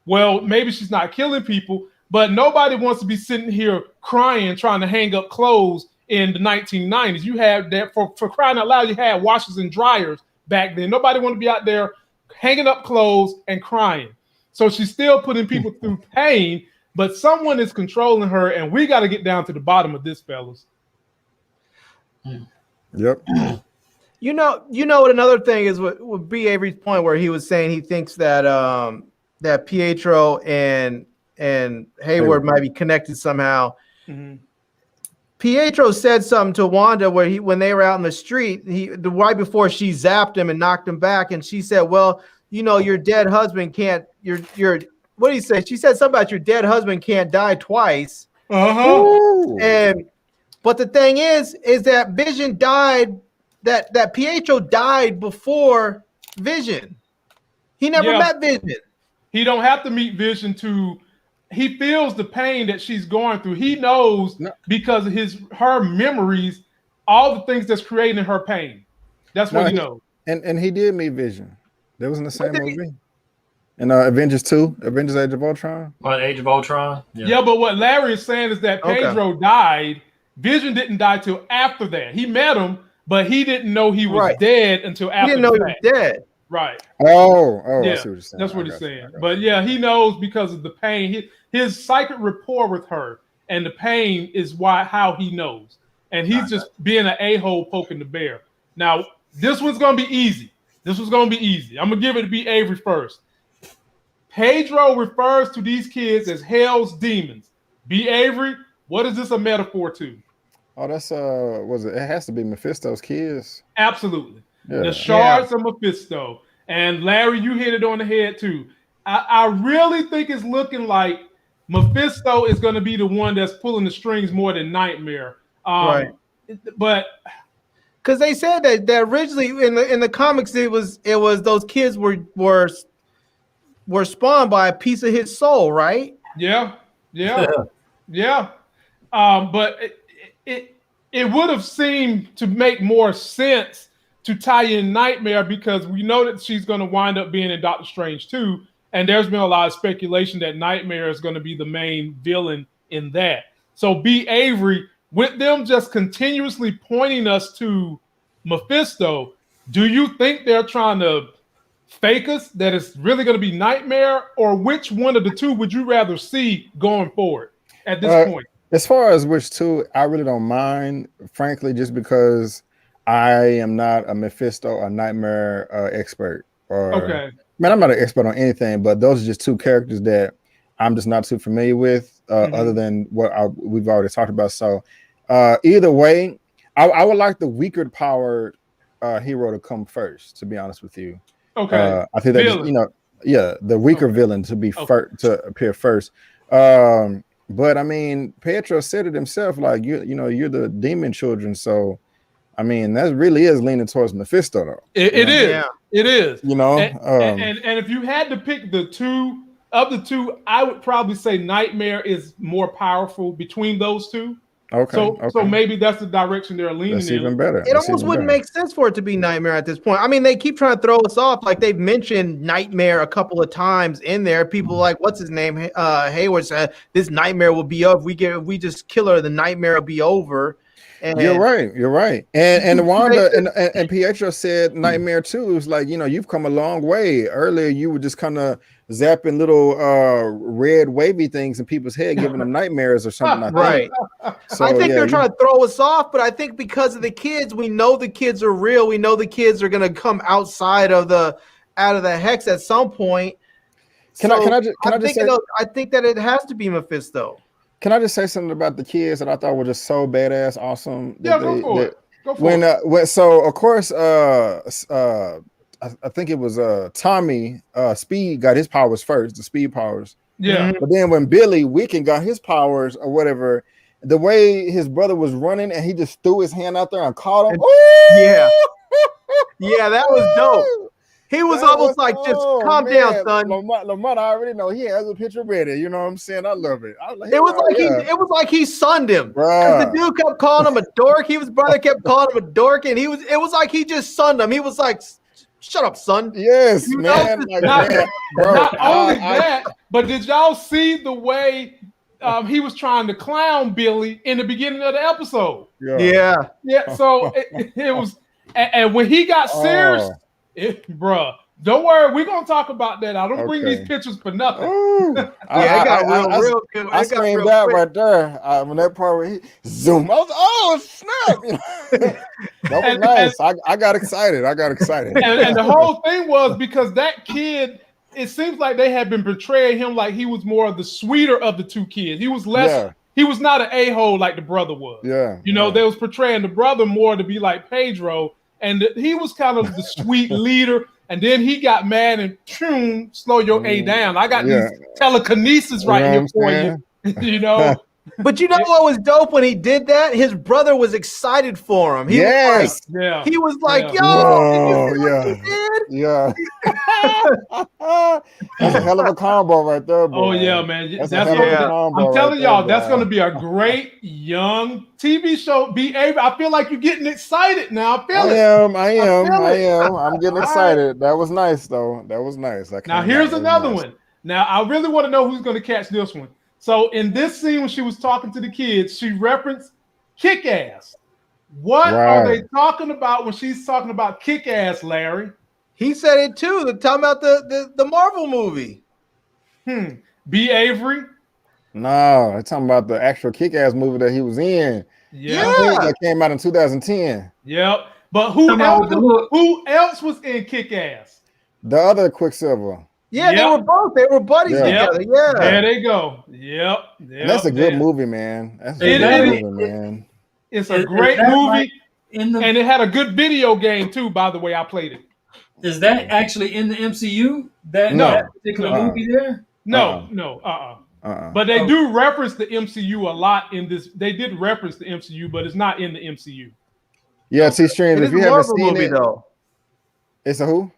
Well, maybe she's not killing people, but nobody wants to be sitting here crying, trying to hang up clothes in the 1990s. You had that, for crying out loud, you had washers and dryers back then. Nobody wanted to be out there hanging up clothes and crying. So she's still putting people through pain, but someone is controlling her, and we got to get down to the bottom of this, fellas. Yep. You know what another thing is would be Avery's point where he was saying he thinks that that Pietro and Hayward might be connected somehow. Mm-hmm. Pietro said something to Wanda when they were out in the street, right before she zapped him and knocked him back, and she said, well, your dead husband can't, what did he say? She said something about your dead husband can't die twice. But the thing is that Vision died, that Pietro died before Vision. He never met Vision. He don't have to meet Vision he feels the pain that she's going through. He knows because of her memories, all the things that's creating her pain. That's what he knows. And he did meet Vision. That was in the same movie. In Avengers 2, Avengers Age of Ultron. Age of Ultron? Yeah, but what Larry is saying is that Pedro died. Vision didn't die till after that. He met him, but he didn't know he was dead until after. He didn't know he was dead. Right. Oh, yeah, I see what you're saying. That's what he's saying. But yeah, he knows because of the pain. His psychic rapport with her and the pain is how he knows. And he's just being an a-hole poking the bear. Now, this one's going to be easy. I'm going to give it to B. Avery first. Pedro refers to these kids as hell's demons. B. Avery, what is this a metaphor to? Oh, that's it has to be Mephisto's kids. Absolutely. Yeah. The shards of Mephisto. And Larry, you hit it on the head too. I really think it's looking like Mephisto is going to be the one that's pulling the strings more than Nightmare. Right. But because they said that originally in the comics it was those kids were spawned by a piece of his soul, right? Yeah. But it would have seemed to make more sense to tie in Nightmare, because we know that she's going to wind up being in Doctor Strange 2, and there's been a lot of speculation that Nightmare is going to be the main villain in that. So B. Avery, with them just continuously pointing us to Mephisto, do you think they're trying to fake us that it's really going to be Nightmare, or which one of the two would you rather see going forward at this point? As far as which two, I really don't mind, frankly, just because I am not a Mephisto or Nightmare expert. Man, I'm not an expert on anything, but those are just two characters that I'm just not too familiar with, other than what we've already talked about. So either way, I would like the weaker powered hero to come first, to be honest with you. I think that the weaker villain to be to appear first. But I mean, Pietro said it himself, like you're the demon children, so I mean that really is leaning towards Mephisto, though. It is. You know, and if you had to pick the two, I would probably say Nightmare is more powerful between those two. So maybe that's the direction they're leaning that's in. even better. It almost wouldn't make sense for it to be Nightmare at this point. I mean, they keep trying to throw us off. Like, they've mentioned Nightmare a couple of times in there. People like, what's his name? Hayward said this Nightmare will be up. If we just kill her, the Nightmare will be over. And you're right. And Wanda and Pietro said Nightmare too. It was like, you've come a long way. Earlier, you were just kind of zapping little red wavy things in people's head, giving them nightmares or something. Right. So, I think they're trying to throw us off, but I think because of the kids, we know the kids are real. We know the kids are going to come outside of the hex at some point. I think that it has to be Mephisto. Can I just say something about the kids that I thought were just so badass, awesome? Go for it. So of course, I think it was Tommy Speed got his powers first, the speed powers. Yeah. But then when Billy Weekend got his powers or whatever, the way his brother was running and he just threw his hand out there and caught him. Yeah, that was dope. He was almost like, just calm down, son. Lamont, I already know he has a picture ready. You know what I'm saying? I love it. It was like he sunned him. The dude kept calling him a dork. His brother kept calling him a dork, and it was like he just sunned him. He was like, "Shut up, son." Yes, man. Not only that, but did y'all see the way he was trying to clown Billy in the beginning of the episode? Yeah. So it was, and when he got serious. Bruh, don't worry, we're gonna talk about that. I don't bring these pictures for nothing. I got real good. I screamed out right there when that part where he zoom. I was oh snap! That was nice. I got excited. And the whole thing was because that kid. It seems like they had been portraying him like he was more of the sweeter of the two kids. He was less. Yeah. He was not an a-hole like the brother was. Yeah. They was portraying the brother more to be like Pedro. And he was kind of the sweet leader, and then he got mad and slow your A down. I got these telekinesis right here for you. But you know what was dope when he did that? His brother was excited for him. He was like, yo, that's a hell of a combo right there, boy. Oh yeah, man. I'm telling y'all, that's gonna be a great young TV show. I feel like you're getting excited now. I am. I'm getting excited. That was nice though. That was nice. Now here's another one. Now I really want to know who's gonna catch this one. So in this scene when she was talking to the kids, she referenced Kick-Ass. What are they talking about when she's talking about Kick-Ass, Larry? He said it too. They're talking about the Marvel movie. B. Avery, No, I'm talking about the actual Kick-Ass movie that he was in. Yeah. That came out in 2010. Yep. But who else was in Kick-Ass? The other Quicksilver. Yeah, they were both. They were buddies together. Yeah. There they go. Yep. And that's a good movie, man. That's a good movie, man. It's a great movie. And it had a good video game too, by the way. I played it. Is that actually in the MCU? That particular movie there? No. But they do reference the MCU a lot in this. They did reference the MCU, but it's not in the MCU. Yeah, T-Stream, if you haven't seen it, though. It's a who?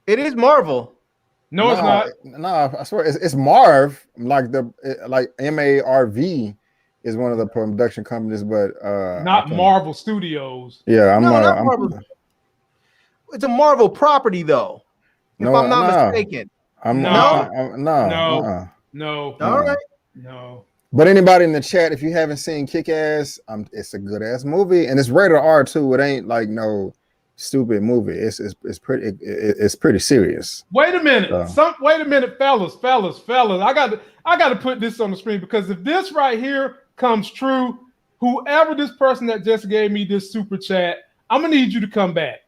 It is Marvel. No, it's not. No, I swear it's Marv, like MARV is one of the production companies, but not Marvel Studios. Yeah, not Marvel. It's a Marvel property, though. If I'm not mistaken. No. All right. No. But anybody in the chat, if you haven't seen Kick-Ass, it's a good ass movie, and it's rated R too. It ain't like no stupid movie. It's pretty serious. Wait a minute. Wait a minute, fellas. I got to put this on the screen, because if this right here comes true, whoever this person that just gave me this super chat, I'm gonna need you to come back.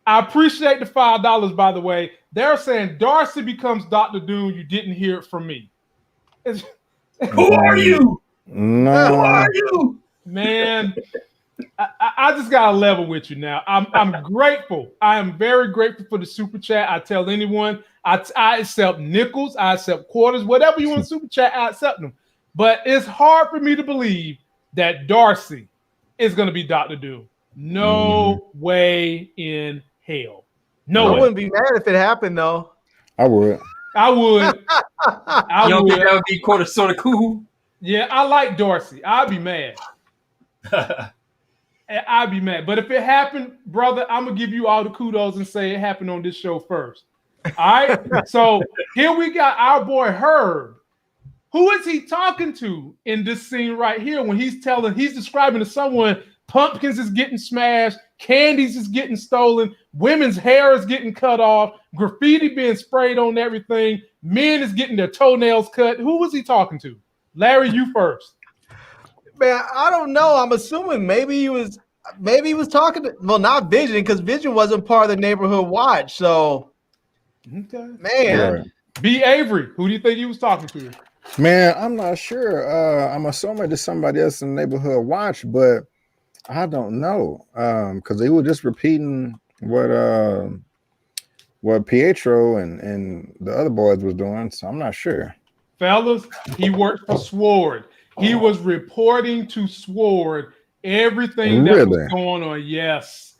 I appreciate the $5, by the way. They're saying Darcy becomes Dr. Doom. You didn't hear it from me. Who are you? No. Who are you? Man, I just got to level with you now. I'm grateful. I am very grateful for the super chat. I tell anyone, I accept nickels, I accept quarters, whatever you want to super chat, I accept them. But it's hard for me to believe that Darcy is going to be Dr. Doom. No way in hell. No way. I wouldn't be mad if it happened, though. I would. You don't think that would be sort of cool? Yeah, I like Darcy. I'd be mad. I'd be mad. But if it happened, brother, I'm going to give you all the kudos and say it happened on this show first. All right? So here we got our boy Herb. Who is he talking to in this scene right here when he's describing to someone pumpkins is getting smashed, candies is getting stolen, women's hair is getting cut off, graffiti being sprayed on everything, men is getting their toenails cut. Who was he talking to? Larry, you first. Man, I don't know. I'm assuming maybe he was talking to, well, not Vision, because Vision wasn't part of the neighborhood watch. So, man. Right. B. Avery, who do you think he was talking to? Man, I'm not sure. I'm assuming it's somebody else in the neighborhood watch, but I don't know. Because they were just repeating what Pietro and the other boys was doing, so I'm not sure. Fellas, he worked for Sword. He was reporting to Sword everything that was going on. Yes.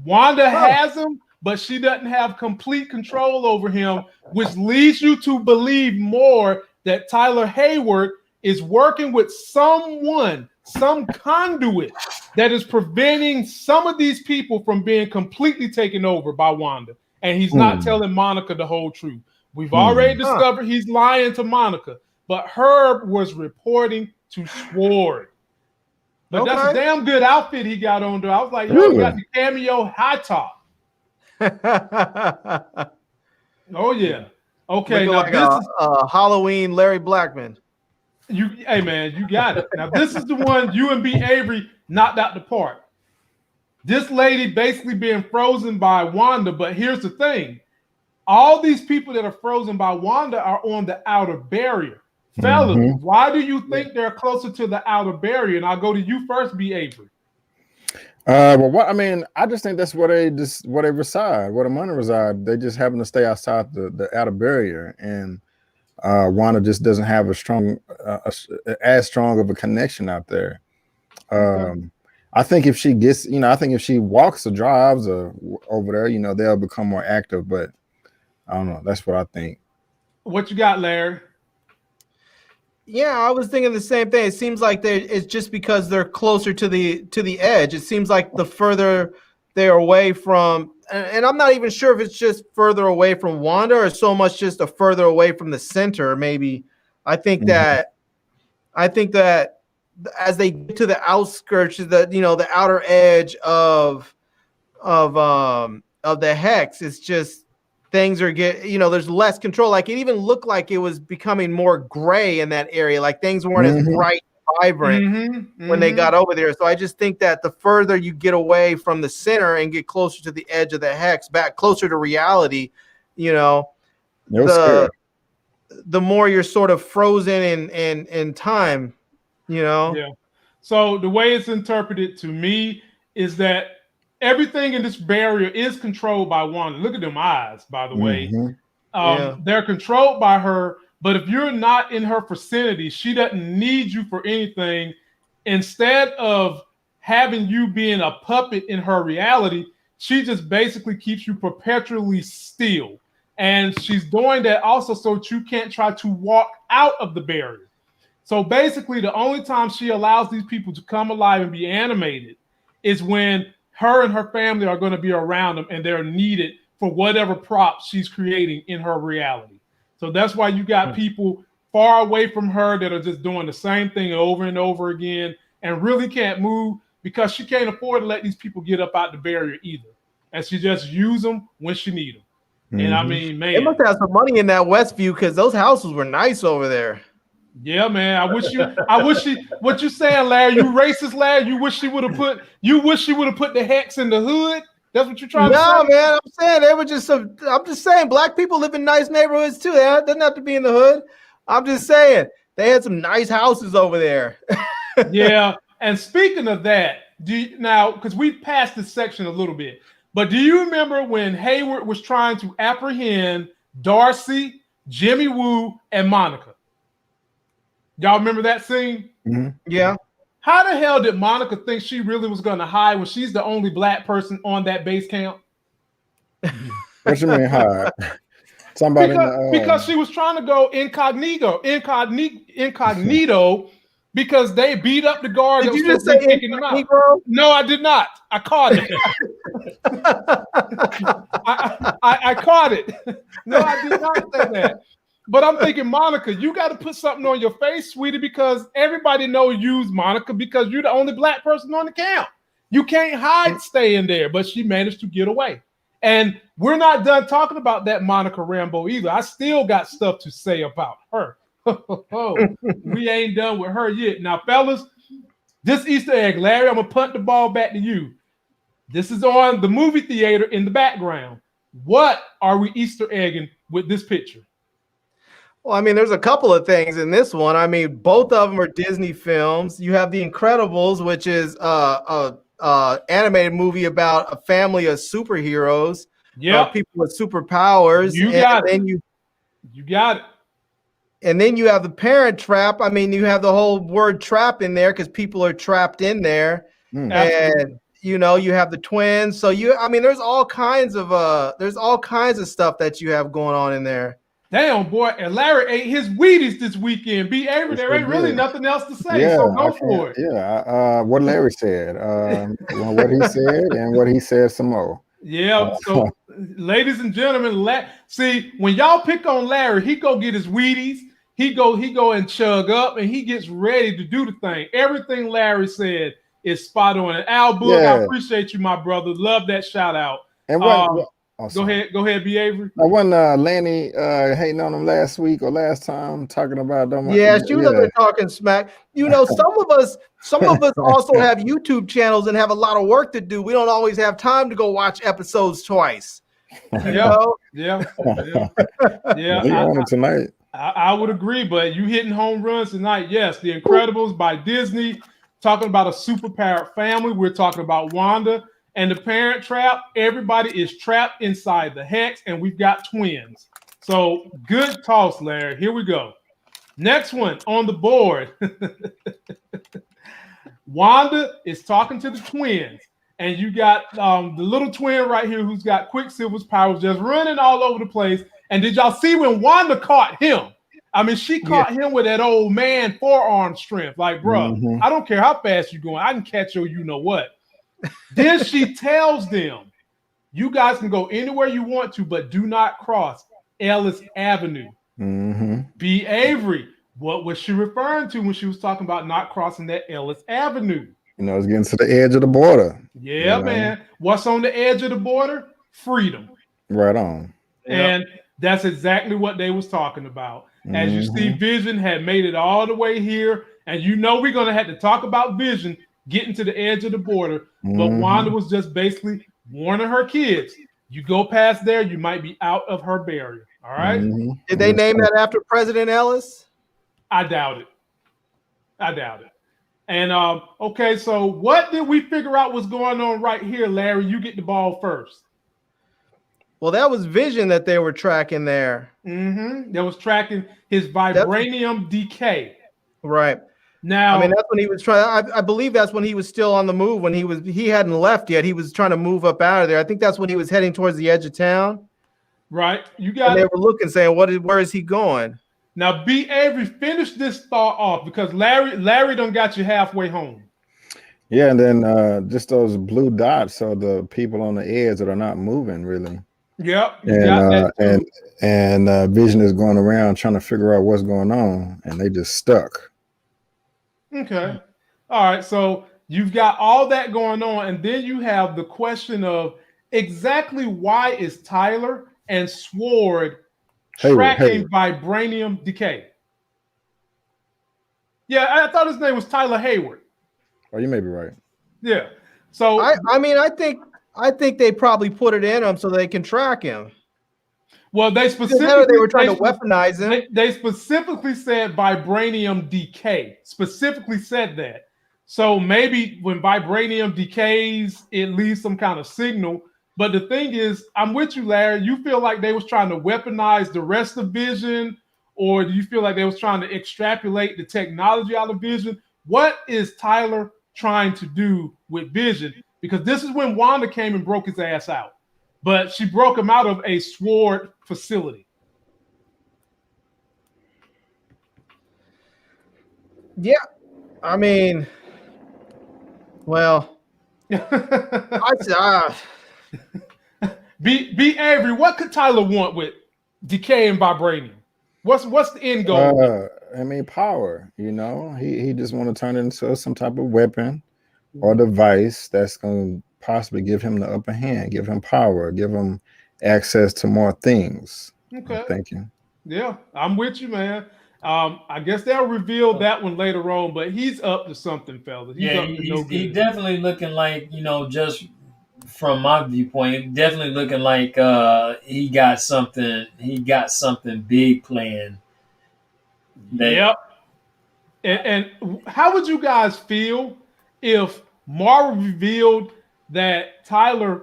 Wanda has him, but she doesn't have complete control over him, which leads you to believe more that Tyler Hayward is working with someone, some conduit that is preventing some of these people from being completely taken over by Wanda. And he's not telling Monica the whole truth. We've already discovered he's lying to Monica, but Herb was reporting to Sword. But that's a damn good outfit he got on there. I was like, yo, he got the cameo high top. Oh, yeah. Okay, now like this is Halloween Larry Blackman. Hey, man, you got it. Now, this is the one you and B. Avery knocked out the park. This lady basically being frozen by Wanda, but here's the thing. All these people that are frozen by Wanda are on the outer barrier. Fellas, why do you think they're closer to the outer barrier? And I'll go to you first, B. Avery. I just think that's where they reside, where the money reside. They just happen to stay outside the outer barrier, and Wanda just doesn't have as strong of a connection out there. I think if she gets, if she walks or drives or over there, they'll become more active. But I don't know. That's what I think. What you got, Larry? Yeah, I was thinking the same thing. It seems like it's just because they're closer to the edge. It seems like the further they're away from, and I'm not even sure if it's just further away from Wanda or so much just a further away from the center. Maybe I think that as they get to the outskirts, the outer edge of the hex, it's just things are there's less control. Like it even looked like it was becoming more gray in that area. Like things weren't as bright, vibrant when they got over there. So I just think that the further you get away from the center and get closer to the edge of the hex, back closer to reality, the more you're sort of frozen in time, Yeah. So the way it's interpreted to me is that everything in this barrier is controlled by Wanda. Look at them eyes, by the way. They're controlled by her, but if you're not in her vicinity, she doesn't need you for anything. Instead of having you being a puppet in her reality, she just basically keeps you perpetually still. And she's doing that also so that you can't try to walk out of the barrier. So basically, the only time she allows these people to come alive and be animated is when her and her family are going to be around them and they're needed for whatever prop she's creating in her reality. So that's why you got people far away from her that are just doing the same thing over and over again and really can't move because she can't afford to let these people get up out the barrier either. And she just use them when she need them. And I mean, man, they must have some money in that Westview because those houses were nice over there. Yeah, man. I wish what you saying, Larry, you racist, Larry, you wish she would have put the hex in the hood. That's what you're trying to say? No, man, I'm saying they were I'm just saying black people live in nice neighborhoods too. They doesn't have to be in the hood. I'm just saying they had some nice houses over there. Yeah. And speaking of that, because we passed this section a little bit, but do you remember when Hayward was trying to apprehend Darcy, Jimmy Woo, and Monica? Y'all remember that scene? Yeah. How the hell did Monica think she really was going to hide when she's the only black person on that base camp? What you mean hide? Somebody because she was trying to go incognito because they beat up the guard. Did you just say incognito? No, I did not. I caught it. I caught it. No, I did not say that. But I'm thinking, Monica, you got to put something on your face, sweetie, because everybody knows you's Monica because you're the only black person on the camp. You can't hide staying there, but she managed to get away. And we're not done talking about that Monica Rambeau either. I still got stuff to say about her. We ain't done with her yet. Now, fellas, this Easter egg, Larry, I'm going to punt the ball back to you. This is on the movie theater in the background. What are we Easter egging with this picture? Well, I mean, there's a couple of things in this one. I mean, both of them are Disney films. You have The Incredibles, which is a animated movie about a family of superheroes. Yeah, people with superpowers. You got it. You got it. And then you have The Parent Trap. I mean, you have the whole word trap in there because people are trapped in there. And you have the twins. So there's all kinds of stuff that you have going on in there. Damn, boy. And Larry ate his Wheaties this weekend. Be Avery, there ain't really nothing else to say, so go for it. Yeah, what Larry said, what he said, and what he said some more. Yeah, so ladies and gentlemen, see, when y'all pick on Larry, he go get his Wheaties, he go and chug up, and he gets ready to do the thing. Everything Larry said is spot on. And Al Book, I appreciate you, my brother. Love that shout out. And go ahead, B. Avery. I wasn't Lanny hating on him last week or last time talking about them. Yeah, she was there talking smack. Some of us also have YouTube channels and have a lot of work to do. We don't always have time to go watch episodes twice. Yeah. Tonight. I would agree, but you hitting home runs tonight. Yes, The Incredibles by Disney, talking about a superpowered family. We're talking about Wanda. And The Parent Trap, everybody is trapped inside the hex, and we've got twins. So good toss, Larry. Here we go. Next one on the board. Wanda is talking to the twins, and you got the little twin right here who's got Quicksilver's powers just running all over the place. And did y'all see when Wanda caught him? I mean, she caught him with that old man forearm strength. Like, bro, I don't care how fast you're going. I can catch you know what. Then she tells them, you guys can go anywhere you want to, but do not cross Ellis Avenue. B. Avery, what was she referring to when she was talking about not crossing that Ellis Avenue? It's getting to the edge of the border. Yeah, man. What's on the edge of the border? Freedom. Right on. And that's exactly what they was talking about. As you see, Mhm. Vision had made it all the way here. And you know we're going to have to talk about Vision getting to the edge of the border. But Wanda Mhm. was just basically warning her kids, you go past there, you might be out of her barrier. All right? Mhm. Did they Yes, name sir. that after President Ellis? I doubt it. I doubt it. And okay, so what did we figure out was going on right here, Larry? You get the ball first. Well, that was Vision that they were tracking there. That was tracking his vibranium decay. Right. Now, I mean, that's when he was trying. I believe that's when he was still on the move. When he hadn't left yet. He was trying to move up out of there. I think that's when he was heading towards the edge of town. right, you got. And they were looking, saying, where is he going?" Now, B. Avery, finish this thought off because Larry done got you halfway home. Yeah, and then just those blue dots are the people on the edge that are not moving really. Yep, you got that too. And Vision is going around trying to figure out what's going on, and they just stuck. Okay, all right. So you've got all that going on, and then you have the question of exactly why is Tyler and Sword tracking vibranium decay? Yeah, I thought his name was Tyler Hayward. Oh, you may be right. Yeah. So I mean, I think they probably put it in him so they can track him. Well, they specifically were trying to weaponize him. They specifically said vibranium decay. Specifically said that. So maybe when vibranium decays, it leaves some kind of signal. But the thing is, I'm with you, Larry. You feel like they was trying to weaponize the rest of Vision, or do you feel like they was trying to extrapolate the technology out of Vision? What is Tyler trying to do with Vision? Because this is when Wanda came and broke his ass out. But she broke him out of a Sword facility. Yeah, I mean, well, B. Avery, what could Tyler want with decay and vibranium? What's the end goal? I mean, power. You know, he just want to turn it into some type of weapon or device that's going to possibly give him the upper hand, give him power, give him access to more things. Okay. Thank you. Yeah, I'm with you, man. I guess they'll reveal that one later on, but he's up to something, fellas. He's definitely looking like, just from my viewpoint, definitely looking like he got something big planned. Yep. And how would you guys feel if Marvel revealed that Tyler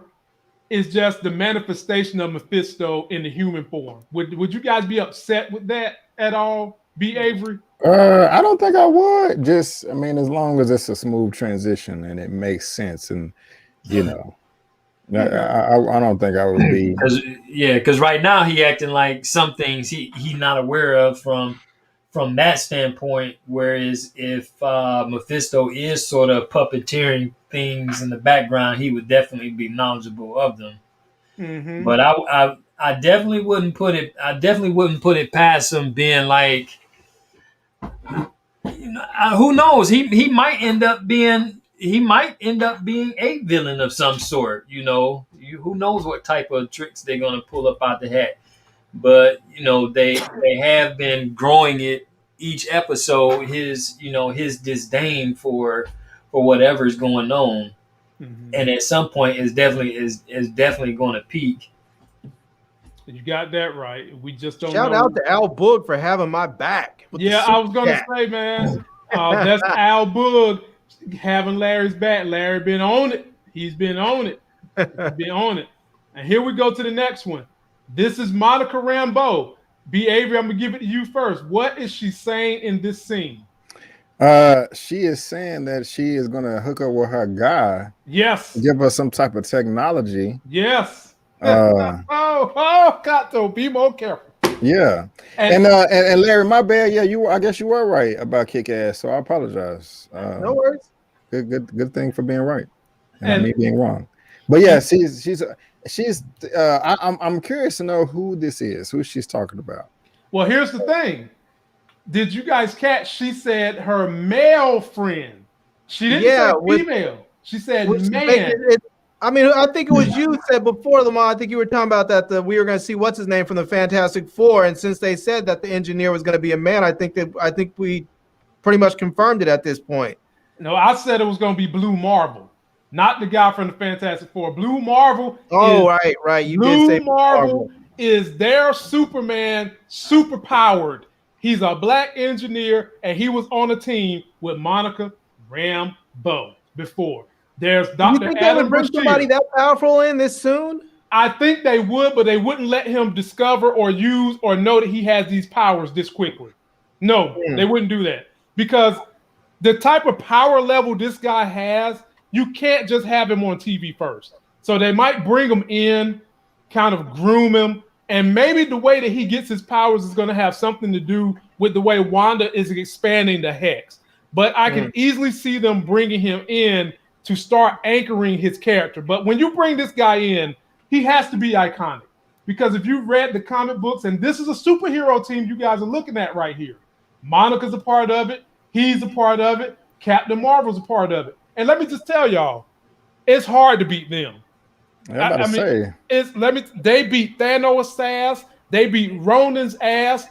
is just the manifestation of Mephisto in the human form? Would you guys be upset with that at all, B. Avery? I don't think I would. I mean, as long as it's a smooth transition and it makes sense, and I don't think I would be. Because right now he acting like some things he not aware of from that standpoint. Whereas if Mephisto is sort of puppeteering things in the background, he would definitely be knowledgeable of them. Mm-hmm. But I definitely wouldn't put it. I definitely wouldn't put it past him being like, who knows? He might end up being a villain of some sort. Who knows what type of tricks they're gonna pull up out the hat. But they have been growing it each episode. His disdain for whatever's going on, and at some point is definitely going to peak. You got that right. We just don't Shout know. out to Al Boog for having my back. Yeah, I was gonna say, man, that's Al Boog having Larry's back. Larry been on it. He's been on it. And here we go to the next one. This is Monica Rambeau. B. Avery, I'm gonna give it to you first. What is she saying in this scene? She is saying that she is gonna hook up with her guy. Yes. Give her some type of technology. Yes. Kato, be more careful. Yeah. And Larry, my bad. Yeah, I guess you were right about kick ass. So I apologize. No worries. Good thing for being right and me being wrong. But yeah, I'm curious to know who this is, who she's talking about. Well, here's the thing. Did you guys catch? She said her male friend. She didn't say female. She said man. I mean, I think it was you said before, Lamar. I think you were talking about that we were going to see what's his name from the Fantastic Four, and since they said that the engineer was going to be a man, I think we pretty much confirmed it at this point. No, I said it was going to be Blue Marvel, not the guy from the Fantastic Four. Blue Marvel. Oh, right. You did say Blue Marvel is their Superman, super powered. He's a black engineer, and he was on a team with Monica Rambeau before. There's Dr. You think Adam they would bring Brashear. somebody that powerful in this soon? I think they would, but they wouldn't let him discover or use or know that he has these powers this quickly. No, they wouldn't do that. Because the type of power level this guy has, you can't just have him on TV first. So they might bring him in, kind of groom him, and maybe the way that he gets his powers is going to have something to do with the way Wanda is expanding the Hex. But I can easily see them bringing him in to start anchoring his character. But when you bring this guy in, he has to be iconic. Because if you've read the comic books, and this is a superhero team you guys are looking at right here. Monica's a part of it. He's a part of it. Captain Marvel's a part of it. And let me just tell y'all, it's hard to beat them. They beat Thanos' ass. They beat Ronan's ass.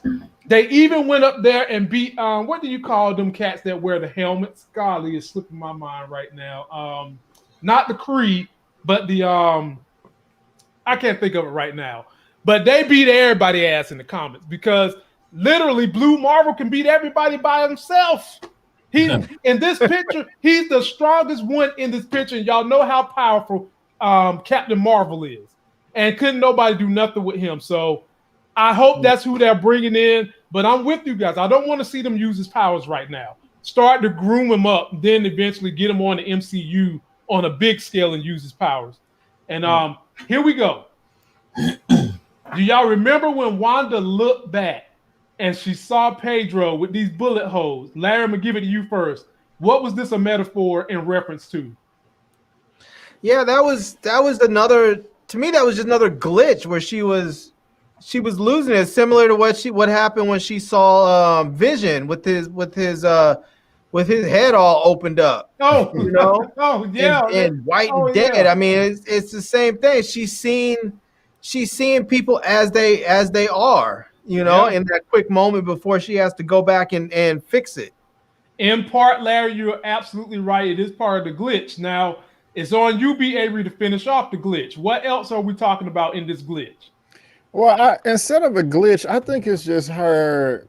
They even went up there and beat what do you call them cats that wear the helmets? Golly, it's slipping my mind right now. Not the Kree, but the I can't think of it right now. But they beat everybody ass in the comics because literally Blue Marvel can beat everybody by himself. In this picture, he's the strongest one in this picture. And y'all know how powerful Captain Marvel is. And couldn't nobody do nothing with him. So I hope that's who they're bringing in. But I'm with you guys. I don't want to see them use his powers right now. Start to groom him up, then eventually get him on the MCU on a big scale and use his powers. And here we go. Do y'all remember when Wanda looked back and she saw Pedro with these bullet holes? Larry, I'm going to give it to you first. What was this a metaphor in reference to? Yeah, that was another, to me, that was just another glitch where she was losing it, similar to what happened when she saw Vision with his head all opened up. Oh, you know, and white and dead. Yeah. I mean, it's the same thing. She's seeing people as they are, you know, in that quick moment before she has to go back and fix it. In part, Larry, you're absolutely right. It is part of the glitch. Now, it's on you, B. Avery, to finish off the glitch. What else are we talking about in this glitch? Well, instead of a glitch, I think it's just her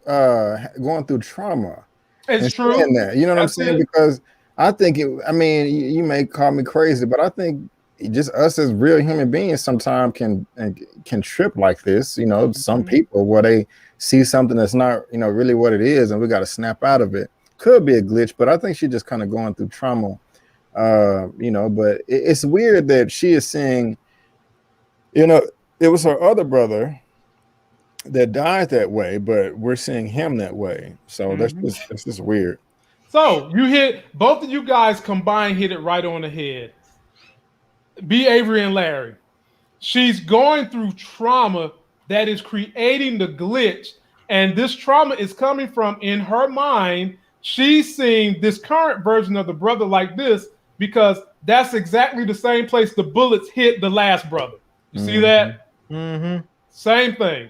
going through trauma. It's true. That, you know what I'm saying? Because I think you may call me crazy, but I think just us as real human beings sometimes can trip like this. You know, some people where they see something that's not, you know, really what it is, and we got to snap out of it. Could be a glitch, but I think she's just kind of going through trauma. You know, but it's weird that she is seeing, you know, it was her other brother that died that way, but we're seeing him that way. So that's just weird. So you hit, both of you guys combined hit it right on the head. B. Avery and Larry. She's going through trauma that is creating the glitch, and this trauma is coming from, in her mind, she's seeing this current version of the brother like this because that's exactly the same place the bullets hit the last brother. You see that? Mm-hmm. Same thing.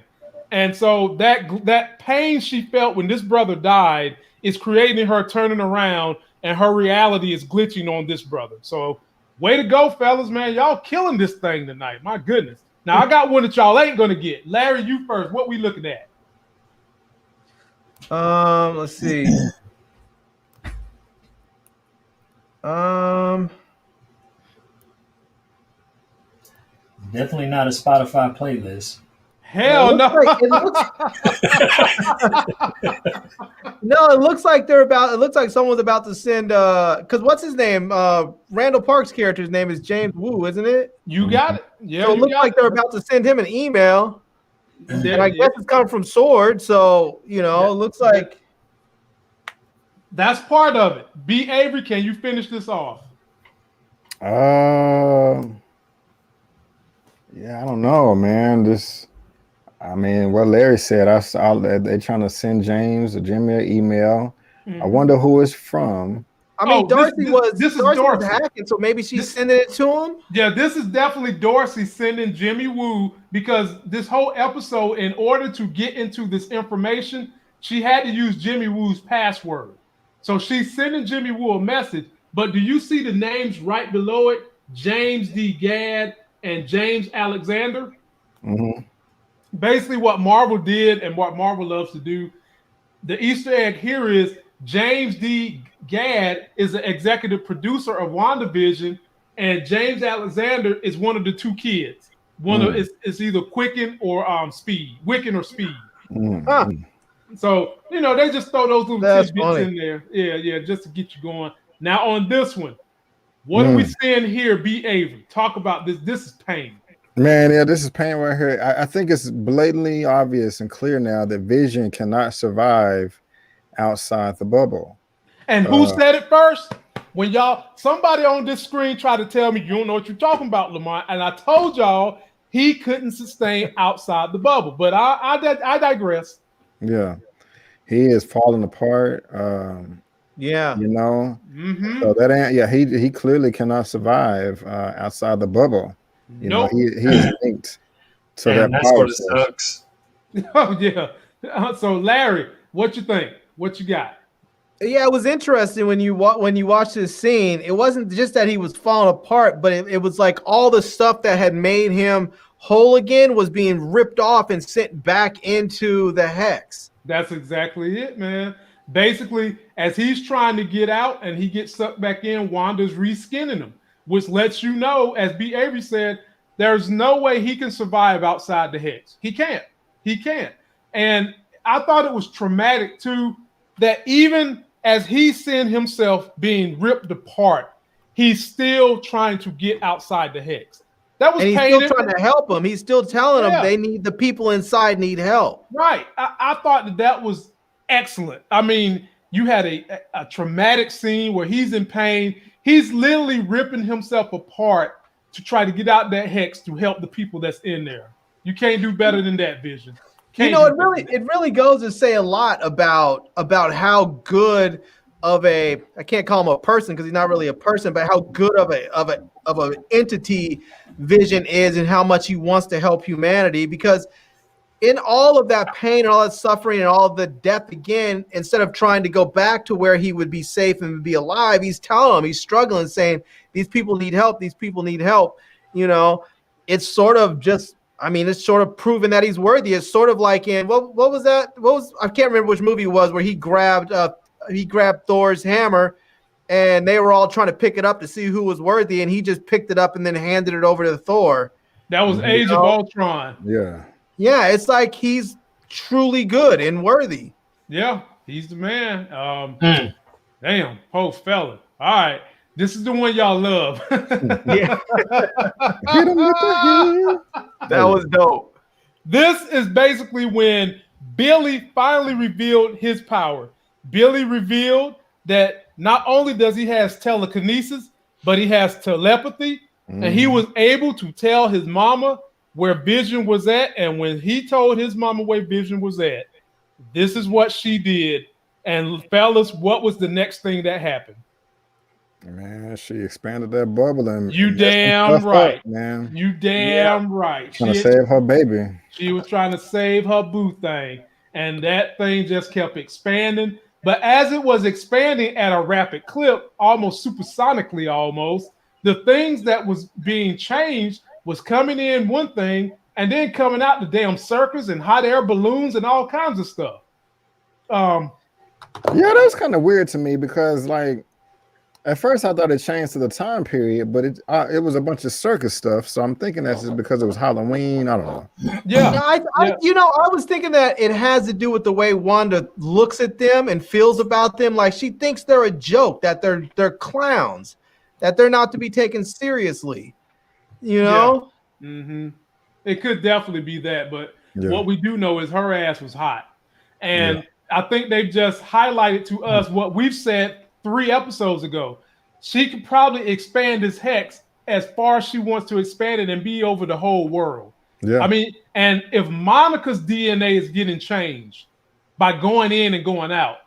And so that pain she felt when this brother died is creating her turning around, and her reality is glitching on this brother. So way to go, fellas, man. Y'all killing this thing tonight. My goodness. Now, I got one that y'all ain't going to get. Larry, you first. What we looking at? Let's see. Definitely not a Spotify playlist. Hell no. It looks like someone's about to send because what's his name? Randall Park's character's name is James Woo, isn't it? You got it. Yeah. So it looks like they're about to send him an email. And I guess it's coming from Sword, so you know, it looks like that's part of it. B. Avery, can you finish this off? Yeah, I don't know, man. What Larry said, I saw that they're trying to send James or Jimmy an email. I wonder who it's from. I mean, Darcy this is was Dorsey. hacking, so maybe she's sending it to him. Yeah, this is definitely Dorsey sending Jimmy Woo, because this whole episode, in order to get into this information, she had to use Jimmy Woo's password. So she's sending Jimmy Woo a message. But do you see the names right below it? James D. Gadd and James Alexander. Mm-hmm. Basically, what Marvel did and what Marvel loves to do, the Easter egg here is James D. Gadd is the executive producer of WandaVision, and James Alexander is one of the two kids. One of it's either Quicken or Speed, Wiccan or Speed. Huh. So they just throw those little That's tidbits funny. in there, yeah, just to get you going. Now on this one, what are we seeing here? B. Avery, talk about this. This is pain. Man, yeah, this is pain right here. I think it's blatantly obvious and clear now that Vision cannot survive outside the bubble. And who said it first? When somebody on this screen tried to tell me you don't know what you're talking about, Lamont, and I told y'all he couldn't sustain outside the bubble. But I digress. Yeah, he is falling apart. Yeah, So that ain't. Yeah, he clearly cannot survive outside the bubble. Nope. He is linked to Man, that that sort power of source. sucks. Oh yeah. So Larry, what you think? What you got? Yeah, it was interesting when you watch this scene. It wasn't just that he was falling apart, but it was like all the stuff that had made him whole again was being ripped off and sent back into the hex. That's exactly it, man. Basically, as he's trying to get out and he gets sucked back in, Wanda's reskinning him, which lets you know, as B. Avery said, there's no way he can survive outside the hex. He can't. And I thought it was traumatic too, that even as he's seeing himself being ripped apart, he's still trying to get outside the hex. That was and he's still trying to help him. He's still telling them the people inside need help. Right. I thought that was excellent. I mean, you had a traumatic scene where he's in pain. He's literally ripping himself apart to try to get out that hex to help the people that's in there. You can't do better than that, Vision. It really goes to say a lot about how good of I can't call him a person because he's not really a person, but how good of an entity Vision is and how much he wants to help humanity. Because in all of that pain and all that suffering and all of the death again, instead of trying to go back to where he would be safe and be alive, he's telling them, he's struggling, saying these people need help. These people need help. It's sort of just. I mean, it's sort of proven that he's worthy. It's sort of like in what was that? I can't remember which movie it was where he grabbed Thor's hammer, and they were all trying to pick it up to see who was worthy, and he just picked it up and then handed it over to Thor. That was Age of Ultron. Yeah, it's like he's truly good and worthy. Yeah, he's the man. Damn, post fella. All right. This is the one y'all love. Yeah. That was dope. This is basically when Billy finally revealed his power. Billy revealed that not only does he have telekinesis, but he has telepathy. And he was able to tell his mama where Vision was at. And when he told his mama where Vision was at, this is what she did. And fellas, what was the next thing that happened? Man, she expanded that bubble and you damn right, man. You damn right. Trying to save her baby. She was trying to save her boo thing, and that thing just kept expanding. But as it was expanding at a rapid clip, almost supersonically, the things that was being changed was coming in one thing and then coming out the damn circus and hot air balloons and all kinds of stuff. Yeah, that's kind of weird to me because like. At first, I thought it changed to the time period, but it was a bunch of circus stuff. So I'm thinking that's just because it was Halloween. I don't know. Yeah, I was thinking that it has to do with the way Wanda looks at them and feels about them. Like she thinks they're a joke, that they're clowns, that they're not to be taken seriously. Yeah. Mm-hmm. It could definitely be that, but what we do know is her ass was hot, and I think they've just highlighted to us what we've said 3 episodes ago. She could probably expand this hex as far as she wants to expand it and be over the whole world. Yeah. I mean, and if Monica's DNA is getting changed by going in and going out,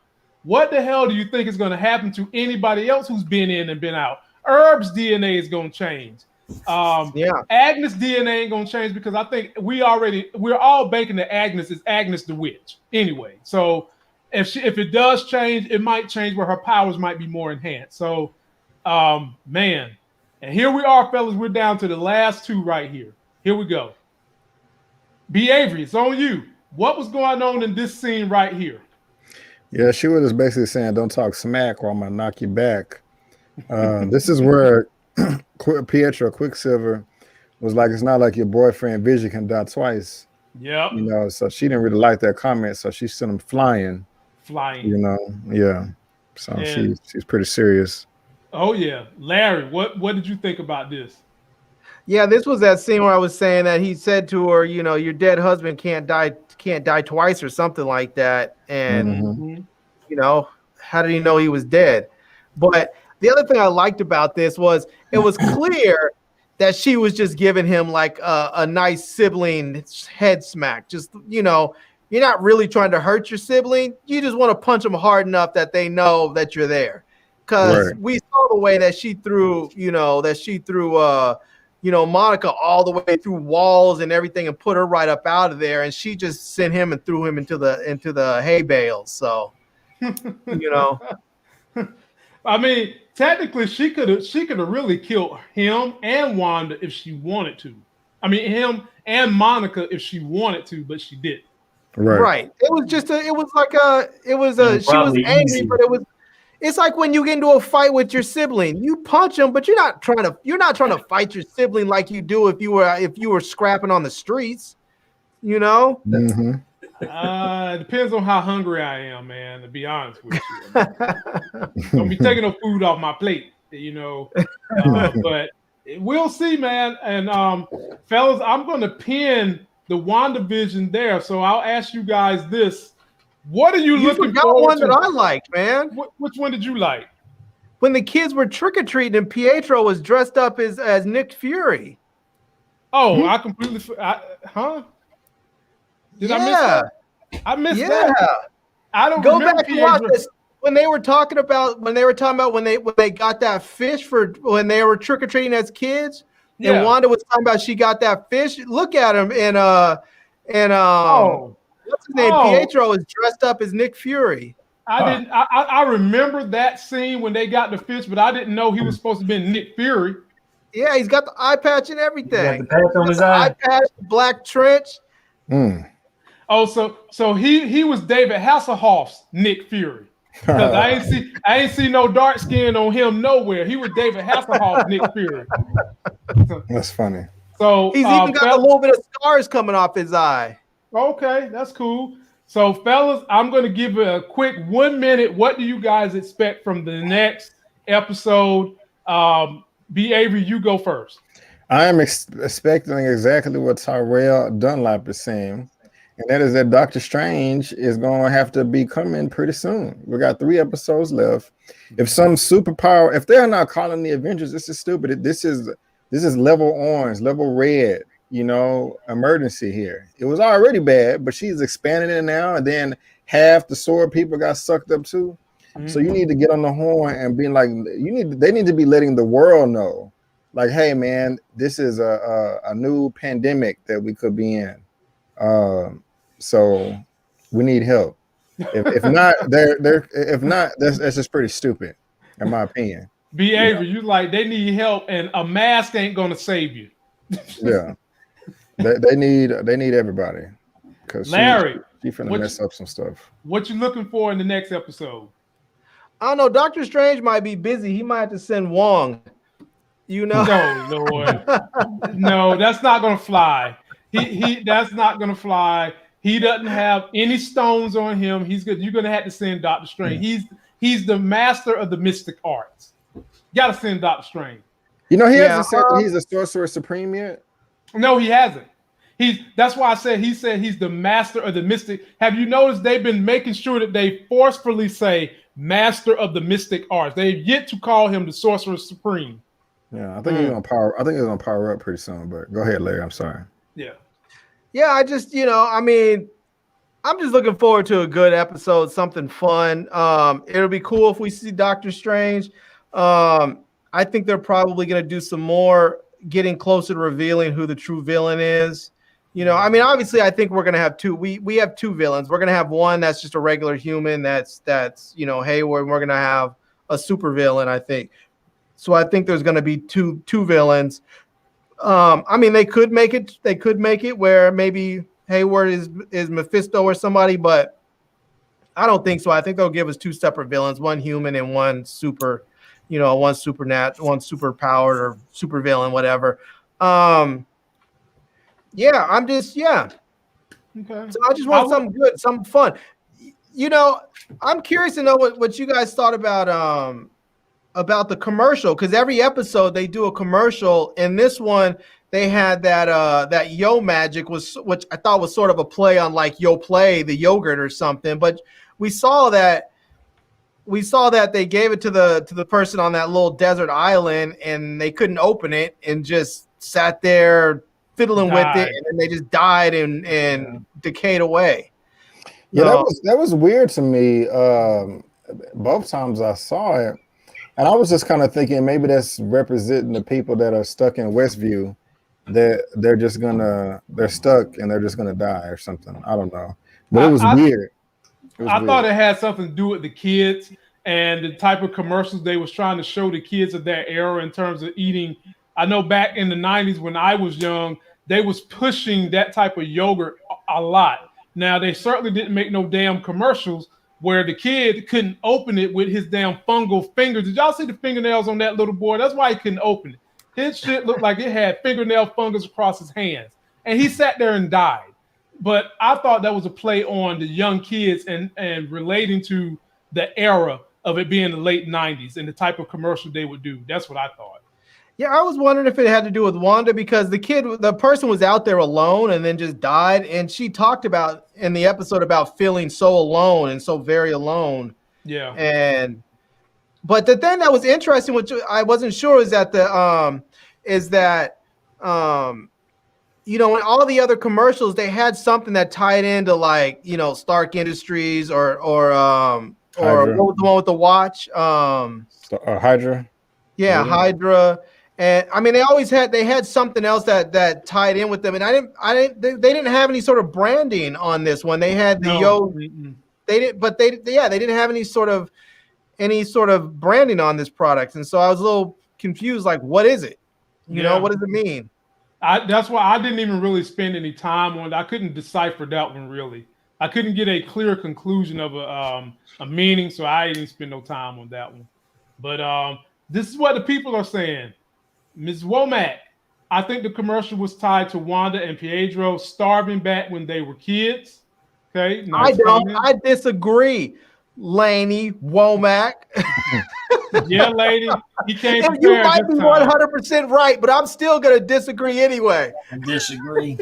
what the hell do you think is going to happen to anybody else who's been in and been out? Herb's DNA is going to change. Agnes' DNA ain't going to change because I think we're all banking that Agnes is Agnes the witch anyway. So if it does change, it might change where her powers might be more enhanced. So, man, and here we are, fellas. We're down to the last two right here. Here we go. B. Avery, it's on you. What was going on in this scene right here? Yeah, she was just basically saying, "Don't talk smack, or I'm gonna knock you back." This is where Pietro Quicksilver was like, "It's not like your boyfriend Vision can die twice." Yep. You know, so she didn't really like that comment, so she sent him flying. You know, yeah. So she's pretty serious. Oh yeah, Larry, what did you think about this? Yeah, this was that scene where I was saying that he said to her, you know, your dead husband can't die twice or something like that. And you know, how did he know he was dead? But the other thing I liked about this was it was clear that she was just giving him like a nice sibling head smack. Just, you know, you're not really trying to hurt your sibling. You just want to punch them hard enough that they know that you're there. Because we saw the way that she threw, Monica all the way through walls and everything and put her right up out of there. And she just sent him and threw him into the hay bales. So, you know. I mean, technically, she could have really killed him and Wanda if she wanted to. I mean, him and Monica if she wanted to, but she didn't. Right. It was angry, but it's like when you get into a fight with your sibling, you punch him, but you're not trying to fight your sibling like you do if you were scrapping on the streets, you know? Mm-hmm. It depends on how hungry I am, man, to be honest with you. Don't be taking no food off my plate, you know. But we'll see, man. And fellas, I'm gonna pin the WandaVision there. So I'll ask you guys this. What are you looking for? One that I liked, man. Which one did you like? When the kids were trick-or-treating and Pietro was dressed up as Nick Fury. Oh, I completely Did I miss that? I missed that. I don't go remember back and watch this. When they were talking about when they got that fish for when they were trick-or-treating as kids, and Wanda was talking about she got that fish. Look at him what's his name? Pietro is dressed up as Nick Fury. I remember that scene when they got the fish, but I didn't know he was supposed to be Nick Fury. Yeah, he's got the eye patch and everything. The patch on his eye. Eye patch, black trench. Oh, so he was David Hasselhoff's Nick Fury. Because I ain't see no dark skin on him nowhere. He was David Hasselhoff's Nick Fury. That's funny. So he's even got a little bit of scars coming off his eye. Okay, that's cool. So, fellas, I'm going to give it a quick 1 minute. What do you guys expect from the next episode? B. Avery, you go first. I am expecting exactly what Tyrell Dunlap is saying, and that is that Doctor Strange is going to have to be coming pretty soon. We got 3 episodes left. If some superpower, if they're not calling the Avengers, this is stupid. This is level orange, level red. You know, emergency here. It was already bad, but she's expanding it now, and then half the sword people got sucked up too. So you need to get on the horn and be like, they need to be letting the world know, like, hey man, this is a new pandemic that we could be in. So we need help. If not, that's just pretty stupid, in my opinion. B. Avery, you like they need help, and a mask ain't gonna save you. Yeah. They need everybody, because Larry, she finna mess up some stuff. What you looking for in the next episode? I don't know. Doctor Strange might be busy. He might have to send Wong. You know? No, Lord. No, that's not gonna fly. That's not gonna fly. He doesn't have any stones on him. You're gonna have to send Doctor Strange. He's the master of the mystic arts. You gotta send Doctor Strange. You know, he hasn't said that he's a sorcerer supreme yet. No, he hasn't. That's why I said he said he's the master of the mystic. Have you noticed they've been making sure that they forcefully say master of the mystic arts? They've yet to call him the sorcerer supreme. Yeah, I think he's gonna power. I think he's gonna power up pretty soon. But go ahead, Larry. I'm sorry. Yeah. Yeah, I just, I mean, I'm just looking forward to a good episode, something fun. It'll be cool if we see Doctor Strange. I think they're probably going to do some more getting closer to revealing who the true villain is. You know, I mean, obviously, I think we're going to have two. We have two villains. We're going to have one that's just a regular human. That's Hayward. We're going to have a super villain, I think. So I think there's going to be two villains. I mean, they could make it. They could make it where maybe Hayward is Mephisto or somebody, but I don't think so. I think they'll give us two separate villains, one human and one super, one super powered or super villain, whatever. Okay. So I just want something good, something fun. I'm curious to know what you guys thought about the commercial, because every episode they do a commercial. In this one, they had that Yo Magic, which I thought was sort of a play on like Yo Play, the yogurt or something. But we saw that they gave it to the person on that little desert island, and they couldn't open it and just sat there fiddling with it, and then they just died and decayed away. Yeah, that was weird to me. Both times I saw it, and I was just kind of thinking maybe that's representing the people that are stuck in Westview. They're stuck and they're just gonna die or something. I don't know, but it was weird. I thought it had something to do with the kids and the type of commercials they was trying to show the kids of that era in terms of eating. I know back in the 90s when I was young, they was pushing that type of yogurt a lot. Now, they certainly didn't make no damn commercials where the kid couldn't open it with his damn fungal fingers. Did y'all see the fingernails on that little boy? That's why he couldn't open it. His shit looked like it had fingernail fungus across his hands. And he sat there and died. But I thought that was a play on the young kids and relating to the era of it being the late 90s and the type of commercial they would do. That's what I thought. Yeah, I was wondering if it had to do with Wanda, because the person was out there alone and then just died. And she talked about in the episode about feeling so alone and so very alone. Yeah. But the thing that was interesting, which I wasn't sure, is that in all the other commercials, they had something that tied into like, Stark Industries or what was the one with the watch? Hydra. Yeah, Hydra. And I mean, they had something else that tied in with them. And they didn't have any sort of branding on this one. They had they didn't have any sort of branding on this product. And so I was a little confused, like, what is it? What does it mean? That's why I didn't even really spend any time on it. I couldn't decipher that one really. I couldn't get a clear conclusion of a meaning, so I didn't spend no time on that one. But this is what the people are saying. Ms. Womack, I think the commercial was tied to Wanda and Pietro starving back when they were kids. Okay, nice. I disagree, Laney Womack. Yeah, lady, he came. You might be 100% right, but I'm still gonna disagree anyway. I disagree.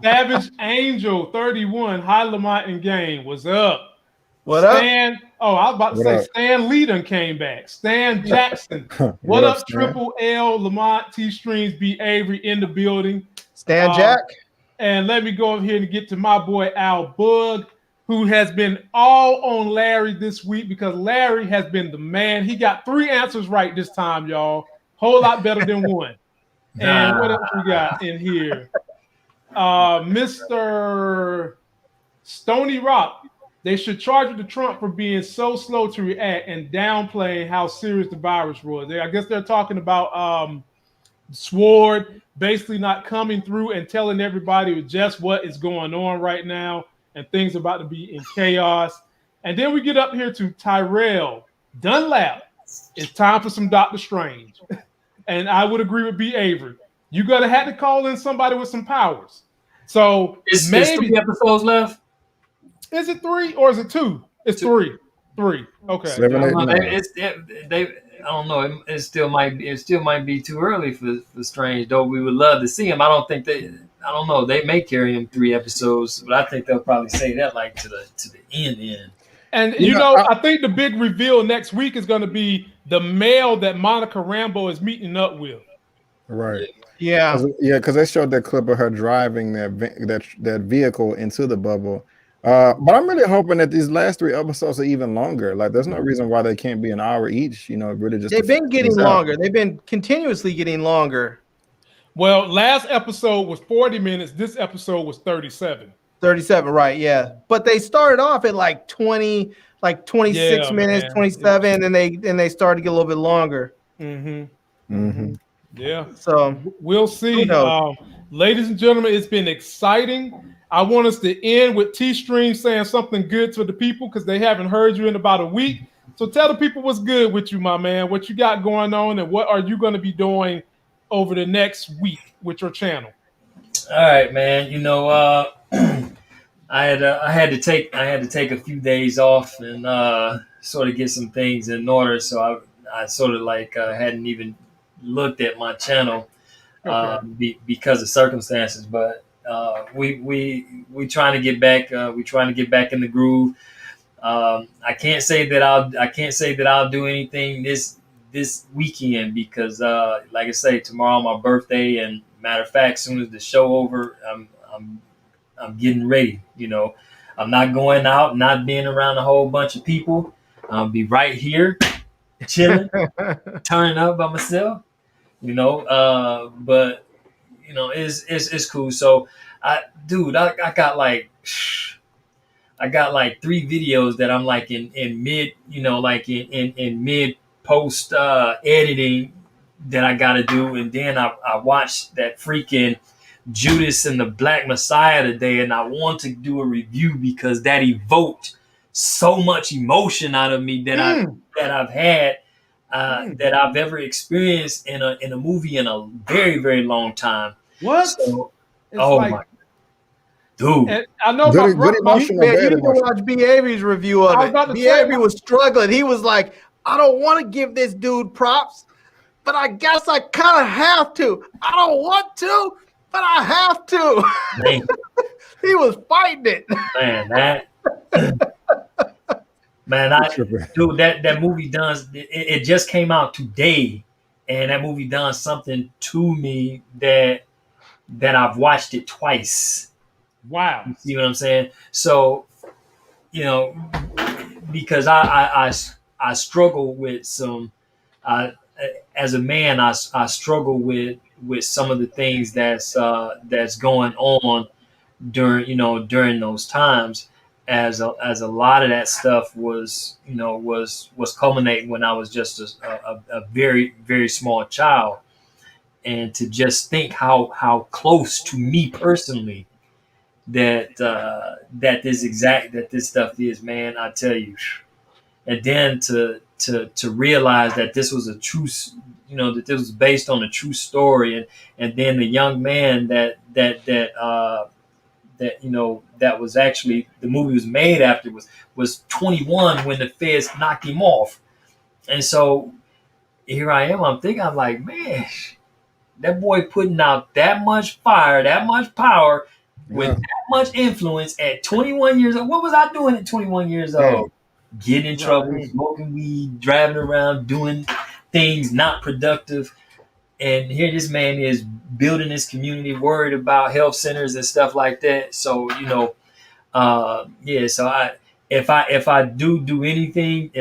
Savage Angel 31, Hi Lamont and Game. What's up? What up? I was about to say Stan Lee done came back. Stan Jackson. What up, Stan? Triple L, Lamont, T-Streams, B. Avery in the building. Stan Jack. And let me go over here and get to my boy Al Bug, who has been all on Larry this week because Larry has been the man. He got 3 answers right this time, y'all. Whole lot better than one. And what else we got in here? Mr. Stony Rock. They should charge the Trump for being so slow to react and downplaying how serious the virus was. I guess they're talking about Sword basically not coming through and telling everybody just what is going on right now and things about to be in chaos. And then we get up here to Tyrell Dunlap. It's time for some Doctor Strange. And I would agree with B. Avery. You're going to have to call in somebody with some powers. So maybe 3 episodes left. Is it 3 or is it 2? It's 3. 3. Okay. 7, 8, 9. I don't know. It still might be too early for Strange, though we would love to see him. I don't know. They may carry him 3 episodes, but I think they'll probably say that like to the end. And I think the big reveal next week is going to be the male that Monica Rambeau is meeting up with. Right. Yeah. Because they showed that clip of her driving that vehicle into the bubble, But I'm really hoping that these last 3 episodes are even longer. Like, there's no reason why they can't be an hour each. You know, really just They've been getting longer. They've been continuously getting longer. Well, last episode was 40 minutes. This episode was 37. 37, right? Yeah, but they started off at like 20, like 26 minutes, man. 27, and they started to get a little bit longer. Yeah. So we'll see. Ladies and gentlemen, it's been exciting. I want us to end with T-Stream saying something good to the people because they haven't heard you in about a week. So tell the people what's good with you, my man, what you got going on, and what are you going to be doing over the next week with your channel? All right, man. You know, I had to take a few days off and sort of get some things in order. So I sort of like hadn't even looked at my channel because of circumstances. But we trying to get back. We trying to get back in the groove. I can't say that I'll do anything this weekend because like I say, tomorrow my birthday, and matter of fact, as soon as the show over, I'm getting ready. You know, I'm not going out, not being around a whole bunch of people. I'll be right here, chilling, turning up by myself. You know, but you know, it's cool. So, I got like 3 videos that I'm like in mid, you know, like in mid post editing that I got to do, and then I watched that freaking Judas and the Black Messiah today, and I want to do a review because that evoked so much emotion out of me that I've had that I've ever experienced in a movie in a very, very long time. What? So, like, my dude! And I know good Man, you need to watch B. Avery's review of it. B. Avery was struggling. He was like, I don't want to give this dude props, but I guess I kind of have to. I don't want to, but I have to. He was fighting it. Dude, that movie does. It just came out today, and that movie done something to me that I've watched it twice. Wow. You see what I'm saying? So, you know, because I struggle with some. As a man, I struggle with some of the things that's going on during those times, as a lot of that stuff was culminating when I was just a very, very small child, and to just think how close to me personally that this stuff is, man, I tell you. And then to realize that this was a true, that this was based on a true story, and then the young man that was actually the movie was made after was 21 when the feds knocked him off. And so here I am, I'm like, man, that boy putting out that much fire, that much power, with that much influence at 21 years old. What was I doing at 21 years old? Getting in trouble, smoking weed, driving around, doing things not productive. And here this man is building this community, worried about health centers and stuff like that. So, so if I do anything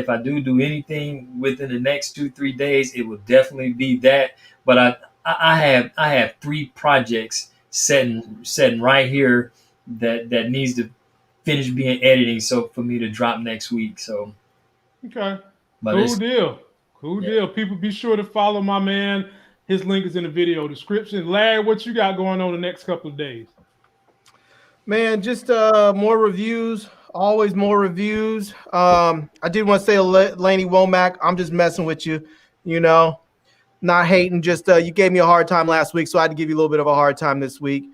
within the next 2-3 days, it will definitely be that. But I have 3 projects setting right here that needs to finish being editing, so for me to drop next week. So okay, cool deal. People, be sure to follow my man. His link is in the video description. Larry, what you got going on the next couple of days? Man, just more reviews. Always more reviews. I did want to say, Laney Womack, I'm just messing with you. Not hating. Just you gave me a hard time last week, so I had to give you a little bit of a hard time this week.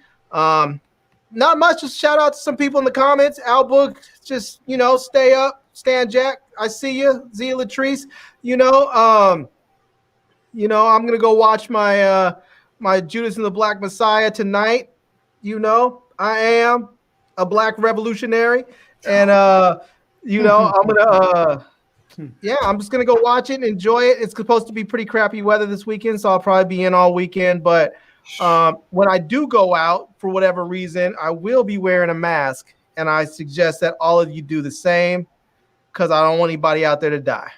Not much. Just shout out to some people in the comments. Albook, just stay up, Stan Jack. I see you, Zia Latrice. I'm gonna go watch my my Judas and the Black Messiah tonight. I am a black revolutionary, and I'm gonna I'm just gonna go watch it and enjoy it. It's supposed to be pretty crappy weather this weekend, so I'll probably be in all weekend. But when I do go out for whatever reason, I will be wearing a mask and I suggest that all of you do the same because I don't want anybody out there to die.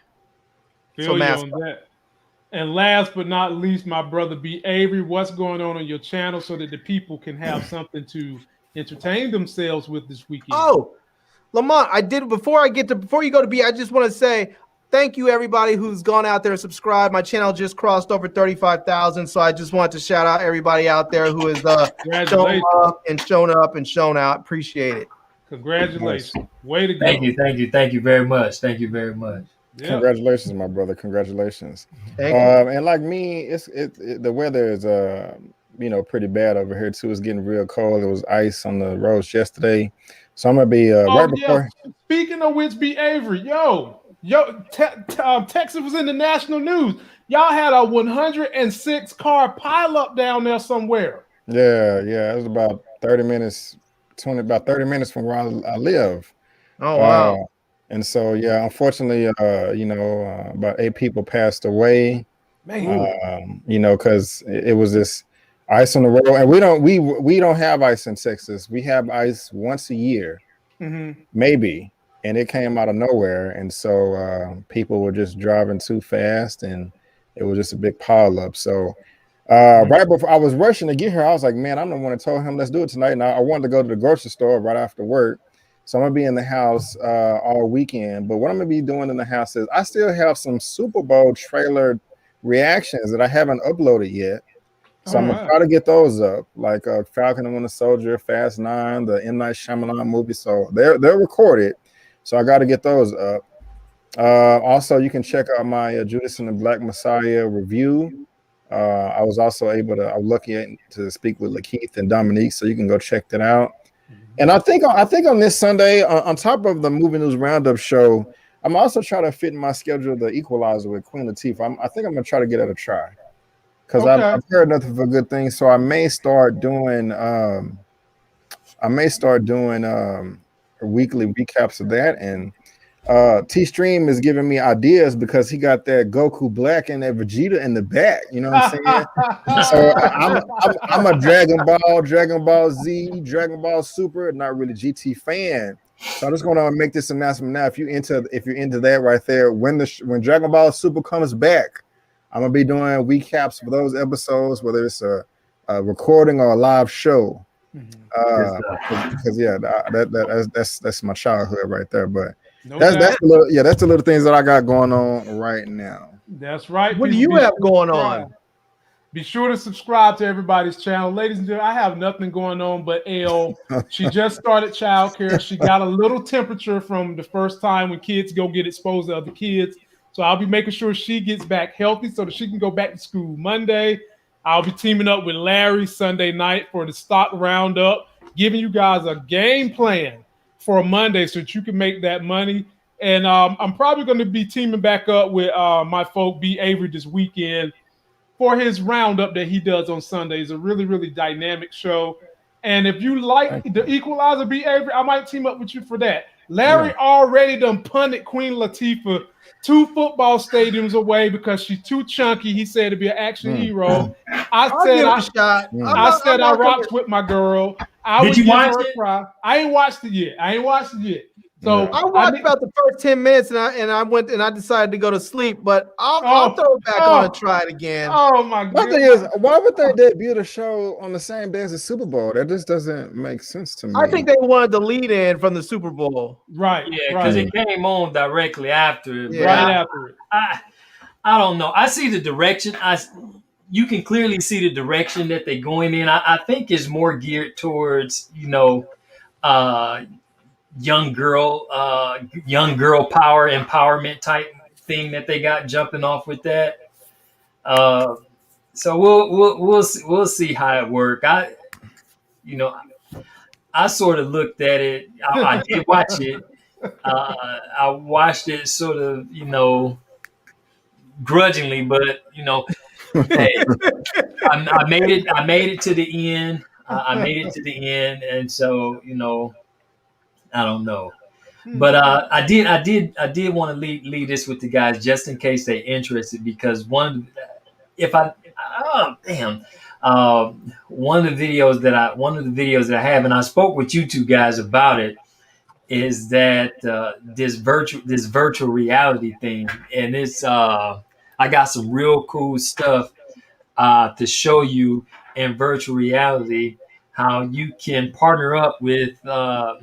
Feel you on that. And last but not least, my brother B. Avery, what's going on your channel so that the people can have something to entertain themselves with this weekend? Oh, Lamont, before you go to B, I just want to say thank you everybody who's gone out there and subscribed. My channel just crossed over 35,000, so I just want to shout out everybody out there who has shown up and shown out. Appreciate it. Congratulations. Way to go. Thank you very much. Thank you very much. Yep. Congratulations, my brother. Congratulations. And like me, the weather is pretty bad over here too. It's getting real cold. There was ice on the roads yesterday. So I'm gonna be right before. Speaking of which, B. Avery, Texas was in the national news. Y'all had a 106 car pileup down there somewhere. Yeah. It was about 30 minutes from where I live. Oh wow. And so unfortunately, about 8 people passed away. Man. Because it was this ice on the road, and we don't have ice in Texas. We have ice once a year, maybe, and it came out of nowhere, and so people were just driving too fast, and it was just a big pile up. So right before I was rushing to get here, I was like, man, I'm the one that told him let's do it tonight. And I wanted to go to the grocery store right after work, so I'm gonna be in the house all weekend. But what I'm gonna be doing in the house is I still have some Super Bowl trailer reactions that I haven't uploaded yet. So I'm gonna try to get those up, like Falcon and Winter Soldier, Fast 9, the M. Night Shyamalan movie. So they're recorded. So I got to get those up. Also, you can check out my Judas and the Black Messiah review. I was also lucky to speak with Lakeith and Dominique, so you can go check that out. And I think on this Sunday, on top of the Movie News Roundup show, I'm also trying to fit in my schedule the Equalizer with Queen Latifah. I think I'm gonna try to get it a try. Because I've heard nothing but good things, so I may start doing weekly recaps of that. And T Stream is giving me ideas because he got that Goku Black and that Vegeta in the back. You know what I'm saying? So I'm a Dragon Ball Z, Dragon Ball Super, not really GT fan. So I'm just gonna make this announcement now. If you're into that right there, when Dragon Ball Super comes back, I'm gonna be doing recaps for those episodes, whether it's a recording or a live show. Because that's my childhood right there. But that's the little things that I got going on right now. That's right. What do you have going on? Be sure to subscribe to everybody's channel. Ladies and gentlemen, I have nothing going on but L. She just started childcare. She got a little temperature from the first time when kids go get exposed to other kids. So I'll be making sure she gets back healthy so that she can go back to school Monday. I'll be teaming up with Larry Sunday night for the stock roundup, giving you guys a game plan for a Monday so that you can make that money. And I'm probably going to be teaming back up with my folk B. Avery this weekend for his roundup that he does on Sundays. A really, really dynamic show. And if you like the Equalizer, B. Avery, I might team up with you for that. Larry already done punted Queen Latifah 2 football stadiums away because she's too chunky. He said to be an action hero. I said I rocks with my girl. Did you watch it? I ain't watched it yet. So I watched about the first 10 minutes and I went and I decided to go to sleep, but I'll throw it back on and try it again. Oh my god. My thing is, why would they debut the show on the same day as the Super Bowl? That just doesn't make sense to me. I think they wanted the lead in from the Super Bowl. Right. Yeah, because it came on directly after. Yeah. Right after it. I don't know. I see the direction. You can clearly see the direction that they're going in. I think it's more geared towards, young girl power empowerment type thing that they got jumping off with that. So we'll see how it works. I sort of looked at it. I did watch it. I watched it sort of, grudgingly, but hey, I made it to the end. I made it to the end, and so I don't know, but I did want to leave this with the guys just in case they're interested, because one of the videos that I have, and I spoke with you two guys about it, is that this virtual reality thing, and it's I got some real cool stuff to show you in virtual reality how you can partner up with your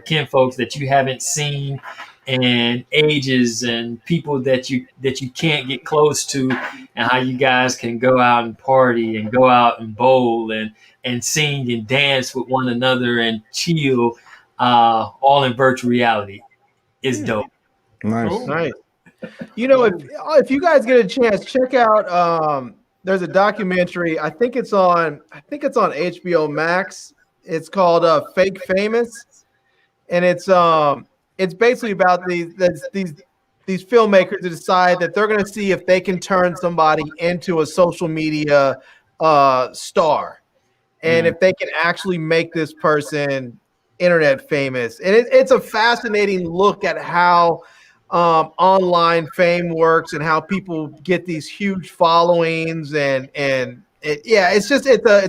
kinfolks that you haven't seen and ages and people that you can't get close to, and how you guys can go out and party and go out and bowl and sing and dance with one another and chill, all in virtual reality. It's dope. Nice. Cool. Nice. You know, if you guys get a chance, check out there's a documentary. I think it's on HBO Max. It's called Fake Famous, and it's basically about these filmmakers who decide that they're going to see if they can turn somebody into a social media star, and if they can actually make this person internet famous. And it's a fascinating look at how online fame works and how people get these huge followings, it's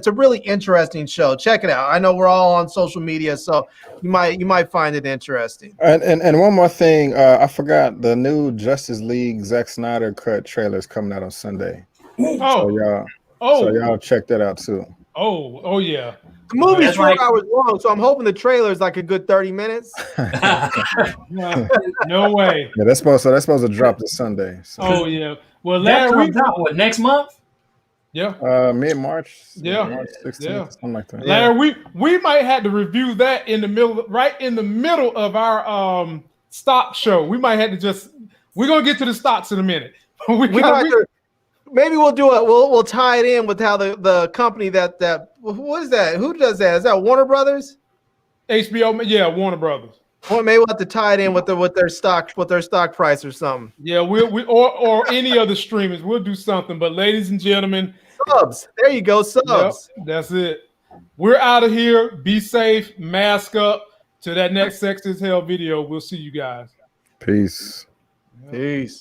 a really interesting show. Check it out. I know we're all on social media, so you might find it interesting. And one more thing, I forgot the new Justice League Zack Snyder cut trailer is coming out on Sunday. So y'all check that out too. Oh yeah. The movie's That's 4 right. hours long, so I'm hoping the trailer is like a good 30 minutes. No way. Yeah, that's supposed to drop this Sunday. So. Oh yeah. Well, That Larry, comes out what, next month? yeah. Mid-March. Yeah. March 16th, Yeah. something like that. Larry, we might have to review that right in the middle of our stock show. We might have to we're gonna get to the stocks in a minute. Maybe we'll do it. We'll tie it in with how the company that what is that? Who does that? Is that Warner Brothers? HBO, yeah, Warner Brothers. Or maybe we'll have to tie it in with their stock price or something. Yeah, or any other streamers. We'll do something. But ladies and gentlemen, Subs. There you go, subs. Yep, that's it. We're out of here. Be safe. Mask up. To that next Sex is Hell video. We'll see you guys. Peace. Peace.